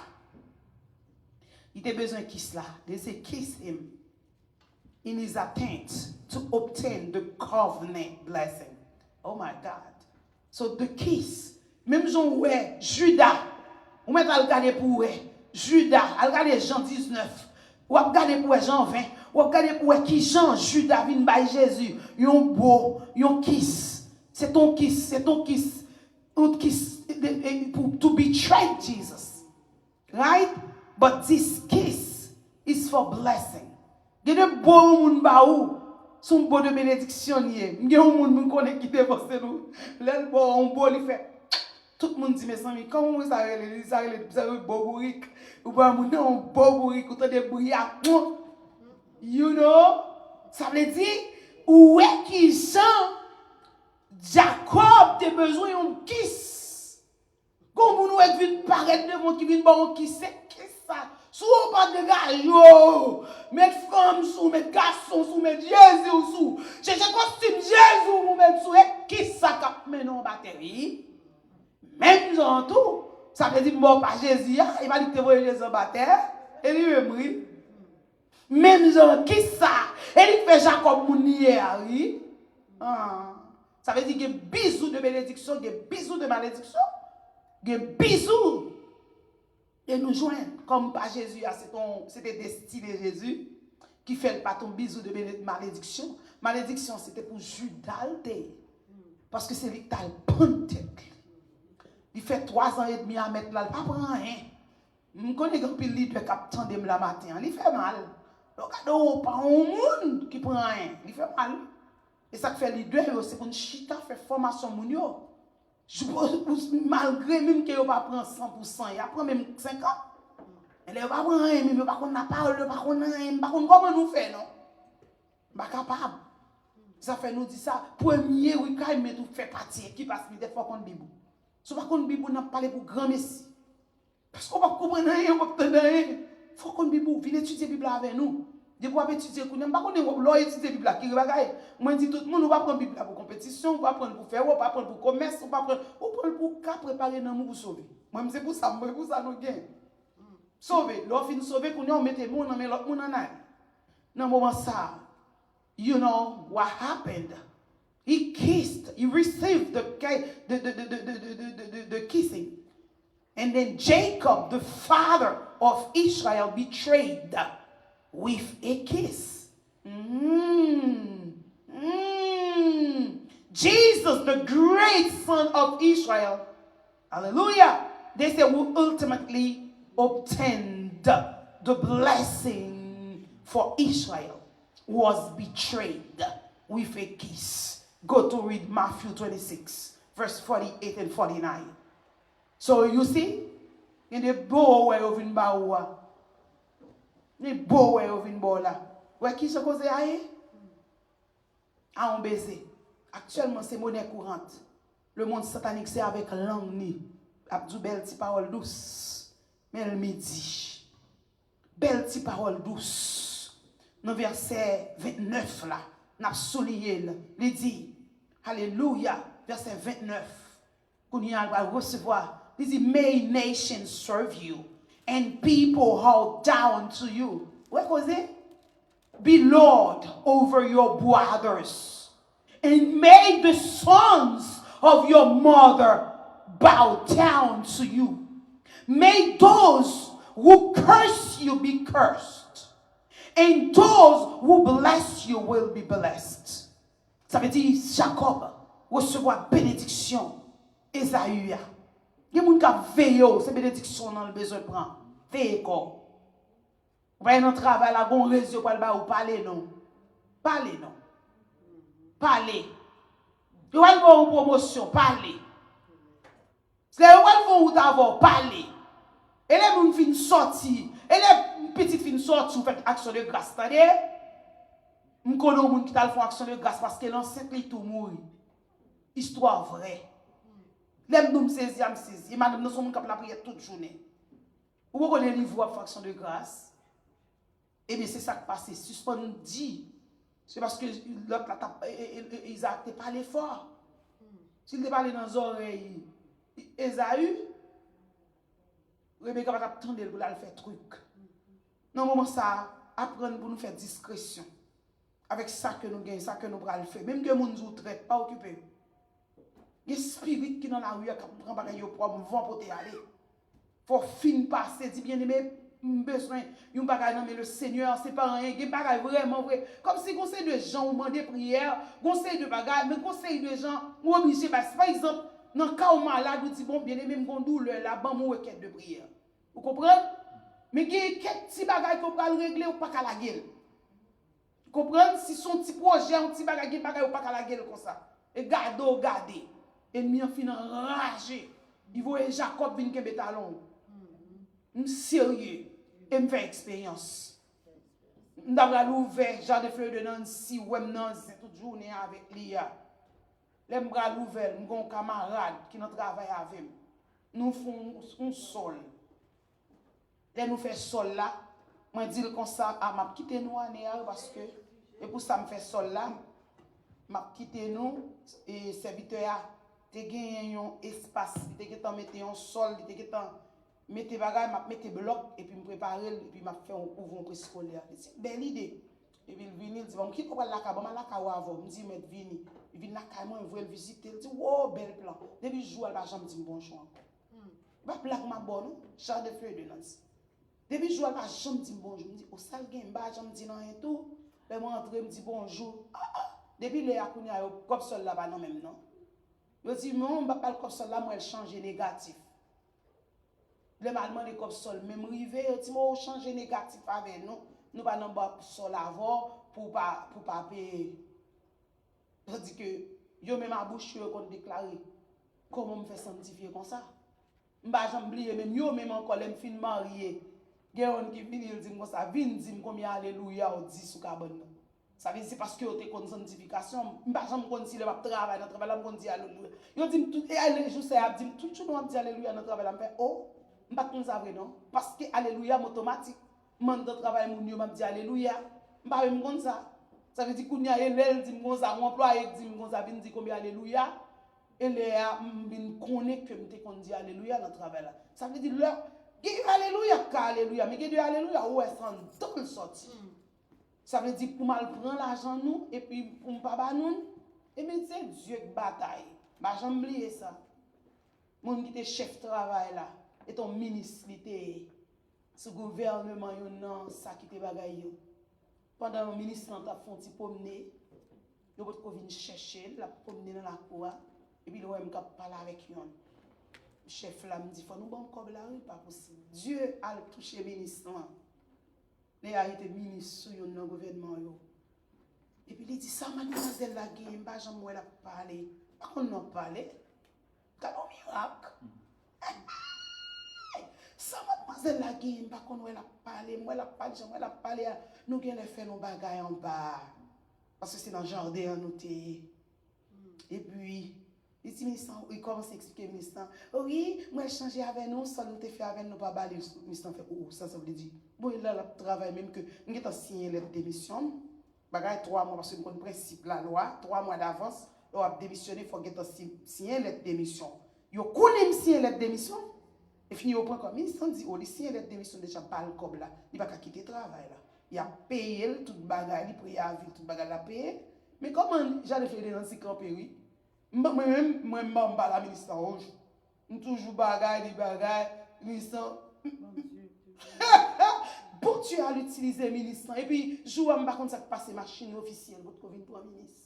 Il a besoin de kiss là. They say kiss him in his attempt to obtain the covenant blessing. Oh my God. So the kiss. Même Jean ouais, Judas. Ou met à regarder pour Judas, à regarder Jean 19. Ou à regarder pour Jean 20. Ou à regarder pour qui Jean, Judas vient by Jésus. Yon beau, yon kiss. C'est ton kiss, c'est ton kiss. Un kiss to betray Jesus. Right? But this kiss is for blessing. Il y a des beaux moun ba ou, son beau de bénédiction nié. Il y a un moun connaît qui dépasse nous. L'el beau on beau li fait. Tout le monde dit mes amis, comment ça relève beau bourrique ou pas moun non beau bourrique ou tant de bruit à point. You know? Ça veut dire où est qui Jean Jacob a besoin d'un kiss. Comme nous est venu paraître devant qui vient bon kiss ça. Sous pas de gars, mettre femme sous, mettre garçon sous, mettre Jésus sous. Cherchez costume Jésus vous mettre sous et qui ça cap maintenant batterie. Même dans tout, ça veut dire bon pas Jésus, il va dire que vous Jésus en baptême et lui même même dans qui ça, et il fait Jacob mounier oui. Ça veut dire que bisous de bénédiction, que bisous de malédiction, que bisous. Et nous joignent, comme pas Jésus, c'était destiné Jésus, qui fait pas ton bisou de malédiction. Malédiction, c'était pour Judas. Parce que c'est lui qui a le bon tête. Il fait 3 ans et demi à mettre là, il ne prend rien. Je connais un peu de leader qui attend la matin. Il fait mal. Donc, pas un monde qui prend rien. Il fait mal. Et ça fait leader, c'est pour une chita, faire formation mounio. Malgré même qu'il ne va pas prendre 100%, il prend même 50. Il ne va pas prendre rien, mais il ne va pas prendre parole, il ne va pas prendre rien, il ne va pas prendre comment nous faire, non? Il n'est pas capable. Ça fait nous dire ça. Premier, oui, quand il met tout fait partie, qui passe des fois contre Bibou. Si on ne parle pas Bibou, on n'a pas parlé pour grand messie. Parce qu'on ne va pas comprendre rien, on ne va pas entendre rien. Il faut qu'on Bibou, viens étudier la Bible avec nous. De pour étudier, on ne va pas étudier la Bible qui bagaille. Moi, je dis tout le monde, on va prendre la Bible pour compétition, on va prendre pour faire, on va prendre pour commerce, on va prendre pour préparer nos pour sauver. Moi, c'est pour ça nous gagnons. Sauver, l'offre nous sauver, qu'on mette les gens dans l'autre monde en aille. Dans le moment ça, you know what happened? He kissed, he received the kissing. And then Jacob, the father of Israel, betrayed with a kiss. Jesus, the great son of Israel, hallelujah, they say will ultimately obtain the blessing for Israel, was betrayed with a kiss. Go to read Matthew 26, verse 48 and 49. So you see, in the beau way of in baoua. The beau way of in bola. Ouais, qui se cause aïe? À un baiser. Actuellement, c'est monnaie courante. Le monde satanique, c'est avec langue ni. Abdou belle petite parole douce. Mais elle me dit. Belle petite parole douce. Dans verset 29 là, n'a souligné, il dit, Alléluia, verset 29. Qu'on y va recevoir. Il dit, may nations serve you and people bow down to you. What was it? Be Lord over your brothers, and may the sons of your mother bow down to you. May those who curse you be cursed, and those who bless you will be blessed. Ça veut dire Jacob recevoir bénédiction. Esaü. Il y a des gens qui veillent, c'est bénédiction dans le besoin de prendre. Veillez quoi. Vous voyez notre travail là, on réseau pour le parler non. Parlez non. Parlez. Vous allez voir une promotion, parlez. Vous allez voir où t'avoir, parlez. Et les gens finissent sortir, et les petites finissent sortir, vous faites action de grâce, c'est-à-dire, je connais des gens qui font action de grâce parce que l'ancêtre est tout mort. Histoire vraie. Les gens nous saisissent, et madame, nous sommes capables de prier toute journée. Vous connaissez le livre de action de grâce? Eh bien, c'est ça qui passe. Suspend dit. C'est parce que l'autre, Isaac n'a pas parlé fort. S'il n'a parlé dans les oreilles, Esaü, Rebecca va attendre pour aller faire truc. Dans le moment ça, apprendre pour nous faire discrétion. Avec ça que nous gagnons, ça que nous allons faire. Même que nous nous traite, pas occupé. Il y a des spirits qui dans la rue, qui prennent des choses pour vont pour te aller. Faut fin passer, dit bien aimé. Besoin yon bagay nan mais le Seigneur c'est pas rien gen bagay vraiment vrai comme si conseil de gens ou demander prière conseil de bagay mais conseil de gens ou obligé par exemple dans cas où malade ou dit bon bien aimé m'gon douleur là ban mon requête de prière vous comprenez mais gen quelques petits bagay qu'on va régler ou pas ka la gueule vous comprenez si son petit projet un petit bagay gen bagay ou pas ka la gueule comme ça et garder ennemi en fin enragé il voit Jacob vinn kembe talon sérieux et me fait expérience. M'dabra l'ouvert Jean de Fleur de Nancy ou Nancy toute journée avec Lia. Les bras l'ouvert, m'gon camarade qui nous travaille avec nous font un sol. Les nous fait sol là, moi dis comme ça à m'a quitter nous anéa parce que et pour ça me fait sol là, m'a quitter nous et serviteur te gagné un espace, te getan mettre un sol, te getan mettez bagay, m'a mettez bloc et puis me préparer et puis m'a fait un couvent préscolaire. C'est belle idée. Et puis il vient il dit bon qui peut la ka bon la ka avant, me dit mettre vini. Il vient la ka moi il veut le visiter, il dit wow bel plan. Depuis jour elle va jamais dire bonjour encore. Ba plaque ma bonne, Jean de Fleur de Nancy. Depuis jour elle va jamais dire bonjour, me dit au salle game ba jamais dire rien tout. Ben moi entrer me dit bonjour. Depuis les akounya yo comme seul là bas non même non. Yo dit non, ba pas comme seul là moi elle change négatif. Le malman de comme sol même rivé ti mo changer négatif avec nous pas non ba sol avant pour pas payer tandis que yo même à bouche yo qu'on déclarer comment me faire sanctifier comme ça m'pa jamais oublier même yo même encore les fin marié gen qui vinn il dit comme ça vinn dit combien alléluia ou 10 sous cabane ça veut dire c'est parce que yo te kon sanctification m'pa jamais kon si le pas travail dans travail là me dit alléluia yo dit tout et je sais a dit tout nous dit alléluia dans travail là me fait oh m'pas tout ça vrai non parce que alléluia automatique man de travail moun yo m'a dit alléluia m'pas même comme ça veut dire kounya elle dit comme ça employé dit comme ça vinn dit combien alléluia et les vinn connaît que m'te kon dit alléluia dans travail là ça veut dire leur alléluia alléluia mais que alléluia ouais sans tout le sorti ça veut dire pour mal prendre l'argent nous et puis pour pas ba nous et bien c'est Dieu qui bataille bah jamais oublier ça moun qui était chef travail là et ton ministre était ce gouvernement yo nan ça qui te bagay yo pendant le ministre t'a font ti promener yo pot ko vinn chercher la promener dans la cour et puis le même cap parler avec yon chef là me dit faut nous bon comme là pas possible Dieu a touché ministre les a été ministre sur yon gouvernement yo et puis il dit ça mademoiselle la game pas jamais moi la parler pas qu'on non parler t'as un miracle Ça, mademoiselle la gagne, par contre, elle a parlé, moi, elle a parlé, nous, elle a fait nos bagailles en bas. Parce que c'est dans le jardin, nous, et puis, il commence à expliquer, ministre, oui, moi, j'ai changé avec nous, ça nous fait avec nous, pas baler. Ministre fait, oh, ça veut dire, bon, il a le travail, même que nous avons signé la démission, bagaille 3 mois, parce que nous principe la loi, 3 mois d'avance, on a démissionné, il faut que nous signé la démission. Vous connaissez signé la démission? Et fini au point comme ministre dit, oh, les signes de démission déjà pas le cob là, il va pas quitter le travail là. Il a payé tout bagage, il pris à vie tout bagage la payer. Mais comment j'allais faire dans ces campés oui? Moi-même pas la ministre rouge. Nous toujours bagage, ministre. Bon Dieu à l'utiliser ministre et puis joue par contre ça passe machine officielle votre Covid pour ministre.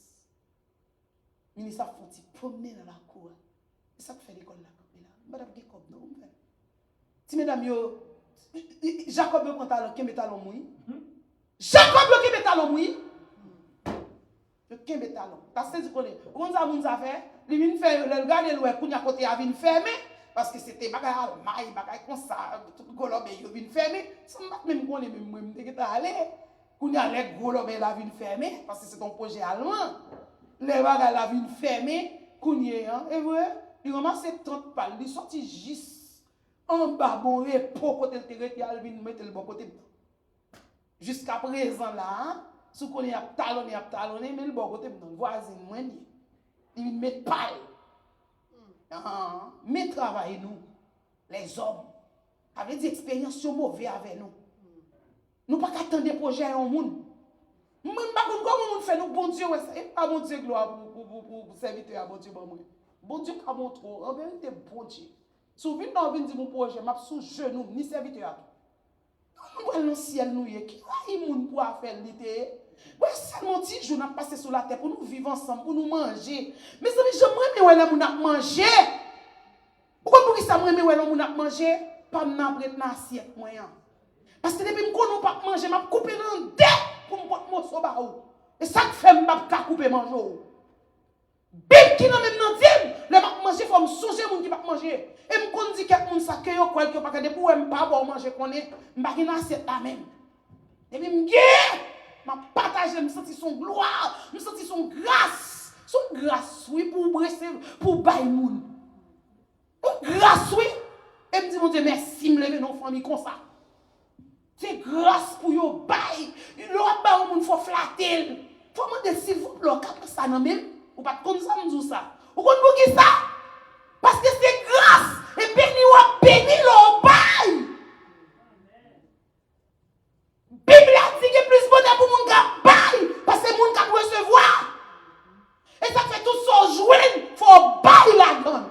Ministre a fait promener dans la cour. C'est ça que fait l'école là. Madame Jacob non. Si mesdames yo Jacob yo konta lo kembe talon moui. Jacob yo kembe talon moui. Yo kembe talon. Parce que tu connais. On ça moun ça fait, li vinn faire le regarder l'oué kounya côté a vinn fermer parce que c'était bagay almaï, bagay comme ça, tout golobe yo vinn fermer. Ça m'a même connait même moi m'te que aller. Kounya les golobe la vinn fermer parce que c'est ton projet allemand. Les bagay la vinn fermer, kounya hein, et vrai, il ramasse 30 balles, il sorti juste en bas, bon repos, côté le terrain, il a mettre le bon côté. Jusqu'à présent, là, si on a talonné, mais le bon côté, le voisin, il met paille. Mais travaillez nous, les hommes, avec des expériences mauvaises avec nous. Nous ne pouvons pas attendre des projets à un monde. Nous ne pouvons pas comment nous fait nous, bon Dieu, pas bon Dieu, gloire pour serviteur à bon Dieu, bon Dieu, pas bon trop, en vérité, bon Dieu. Si vous venez dans mon projet, je suis sous genou, ni serviteur. Nous voyons le ciel, nous, qui est moun pour faire l'été. Oui, seulement petit jour, nous avons passé sur la terre pour nous vivre ensemble, pour nous manger. Mais j'aimerais que nous avons mangé. Pourquoi pour ça, j'aimerais que nous avons mangé? Pas de prête dans l'assiette. Parce que depuis que nous pas manger, je couper dans deux pour me porter mon soba. Et ça fait que je ne couper manger. Bim qui n'a même pas dit, le manger, il faut me songer mon qui va manger. Et me dit que mon sac yo quoi que pas de pour me pas bon manger connaît, m'pa ki nan cette la même. Et puis m'a partager, me sentir son gloire, me sentir son grâce oui pour brasser pour bailler moun. Grâce oui. Et me dit mon Dieu merci me lever dans famille comme ça. C'est grâce pour yo bailler. L'autre ba moun faut flatter. Faut demander s'il vous plaît après ça nan même ou pas comme ça me dit ça. Ou kon pour qui ça? Parce que c'est grâce. Et béni ou béni l'eau bail. Bible a dit que plus bonheur pour mon gars bail. Parce que mon gars doit recevoir. Et ça fait tout son jouet. Faut bail la donne.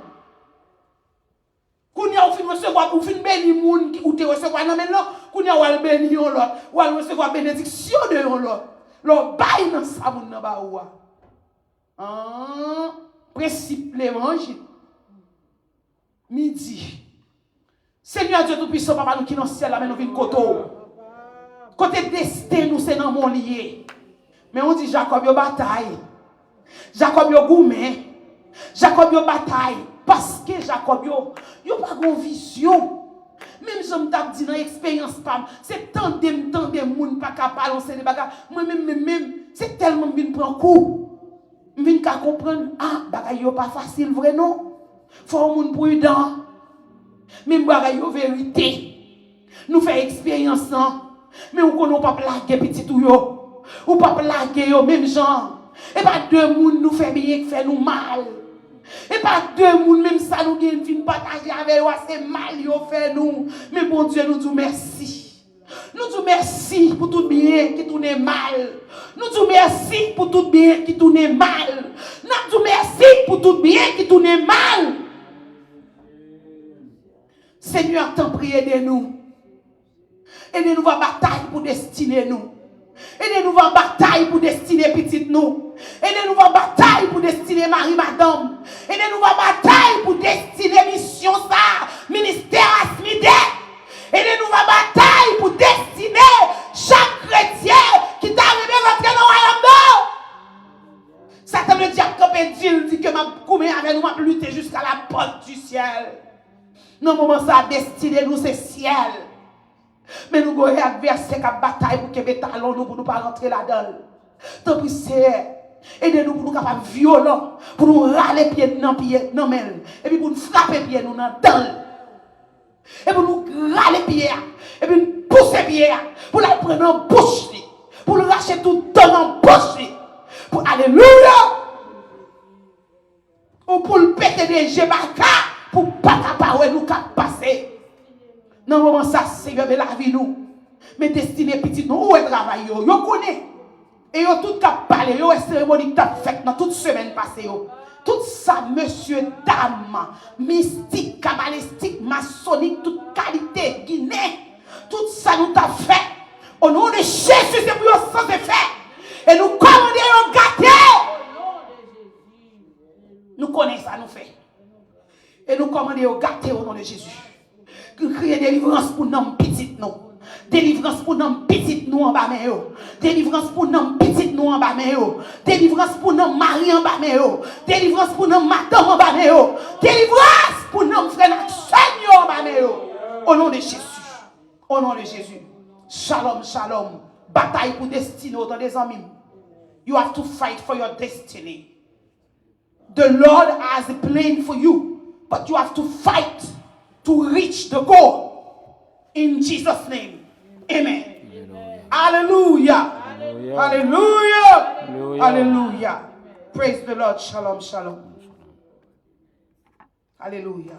Kounya ou fin recevoir, ou fin béni moun ou te recevoir. Non mais non. Kounya ou al béni yon l'autre. Ou al recevoir bénédiction de yon l'autre. L'eau bail dans sa moun nan ba ou. Principe l'évangile. Midi. Seigneur Dieu Tout-Puissant, Papa, nous qui dans le ciel, là, mais nous venons côté destin, nous, c'est dans mon lié. Mais on dit Jacob, yo bataille. Jacob, yo gourmet. Jacob, yo bataille. Parce que Jacob, yo pas de vision. Même si je me dis dans l'expérience, c'est tant de monde pas capable de lancer des bagages. Moi-même, c'est tellement bien prendre coup. Je viens comprendre, bagaille yo pas facile, vrai non? Faut un monde prudent. Même bagaille yo vérité. Nous faisons expérience, mais on ne pas plaguer petit tout yo. Ou pas plaguer yo, même genre. Et pas deux monde nous fait bien qui fait nous mal. Et pas deux monde, même ça nous gagne fin partager avec eux, c'est mal yo fait nous. Mais bon Dieu, nous disons merci. Nous disons merci pour tout bien qui tourne mal. Nous disons merci pour tout bien qui tourne mal. Nous disons merci pour tout bien qui tourne mal. Seigneur, t'en prie, aidez-nous. Aidez-nous à bataille pour destiner nous. Aidez-nous à bataille pour destiner petite nous. Aidez-nous à bataille pour destiner Marie Madame. Aidez-nous à bataille pour destiner mission ça, ministère Asmide. Aidez-nous à bataille pour destiner chaque chrétien qui t'a arrivé à rentrer dans le royaume. Satan le diable comme dit que m'a couru avec nous m'a lutter jusqu'à la porte du ciel. Dans le moment ça, destiné nous, c'est ciel. Mais nous avons adversaire qui a bataille pour que les talons nous pour ne pas rentrer là-dedans. Tant pis, c'est aidez-nous pour nous capables violents, pour nous râler pieds dans pieds, non mais, et puis pour nous frapper pieds nous dans dents. Et pour nous râler pieds, et puis nous pousser pieds, pour la prendre en bouche, pour nous racher tout dans en bouche, pour alléluia, ou pour le péter des jebaka, pour pas capable nous passer. Dans le moment ça, Seigneur, de la vie nous, mais destiné petit nous, où est le travail, yo connaît. Et yo tout cap parler, yo cérémonie t'a fait dans toute semaine passée yo. Tout ça monsieur dame, mystique, kabbalistique, maçonnique, toute qualité, Guinée. Tout ça nous t'a fait. Au nom de Jésus, c'est pour yo sans effet. Et nous commandons yo gâter. Nous connaissons ça nous fait. Et nous commandons yo gâter au nom de Jésus. Nous crions délivrance pour nous petites nous. Délivrance pour nous petites nous en bas mais yo. Délivrance pour nous petites nous en bas mais yo. Délivrance pour nous mari en bas mais yo. Délivrance pour nous madame en bas mais yo. Délivrance pour nous frères Seigneur en bas mais yo. Au nom de Jésus. Au nom de Jésus. Shalom, shalom. Bataille pour destinée dans des amis. You have to fight for your destiny. The Lord has a plan for you, but you have to fight to reach the goal. In Jesus' name. Amen. Hallelujah. Hallelujah. Hallelujah. Hallelujah. Praise the Lord. Shalom, shalom. Hallelujah.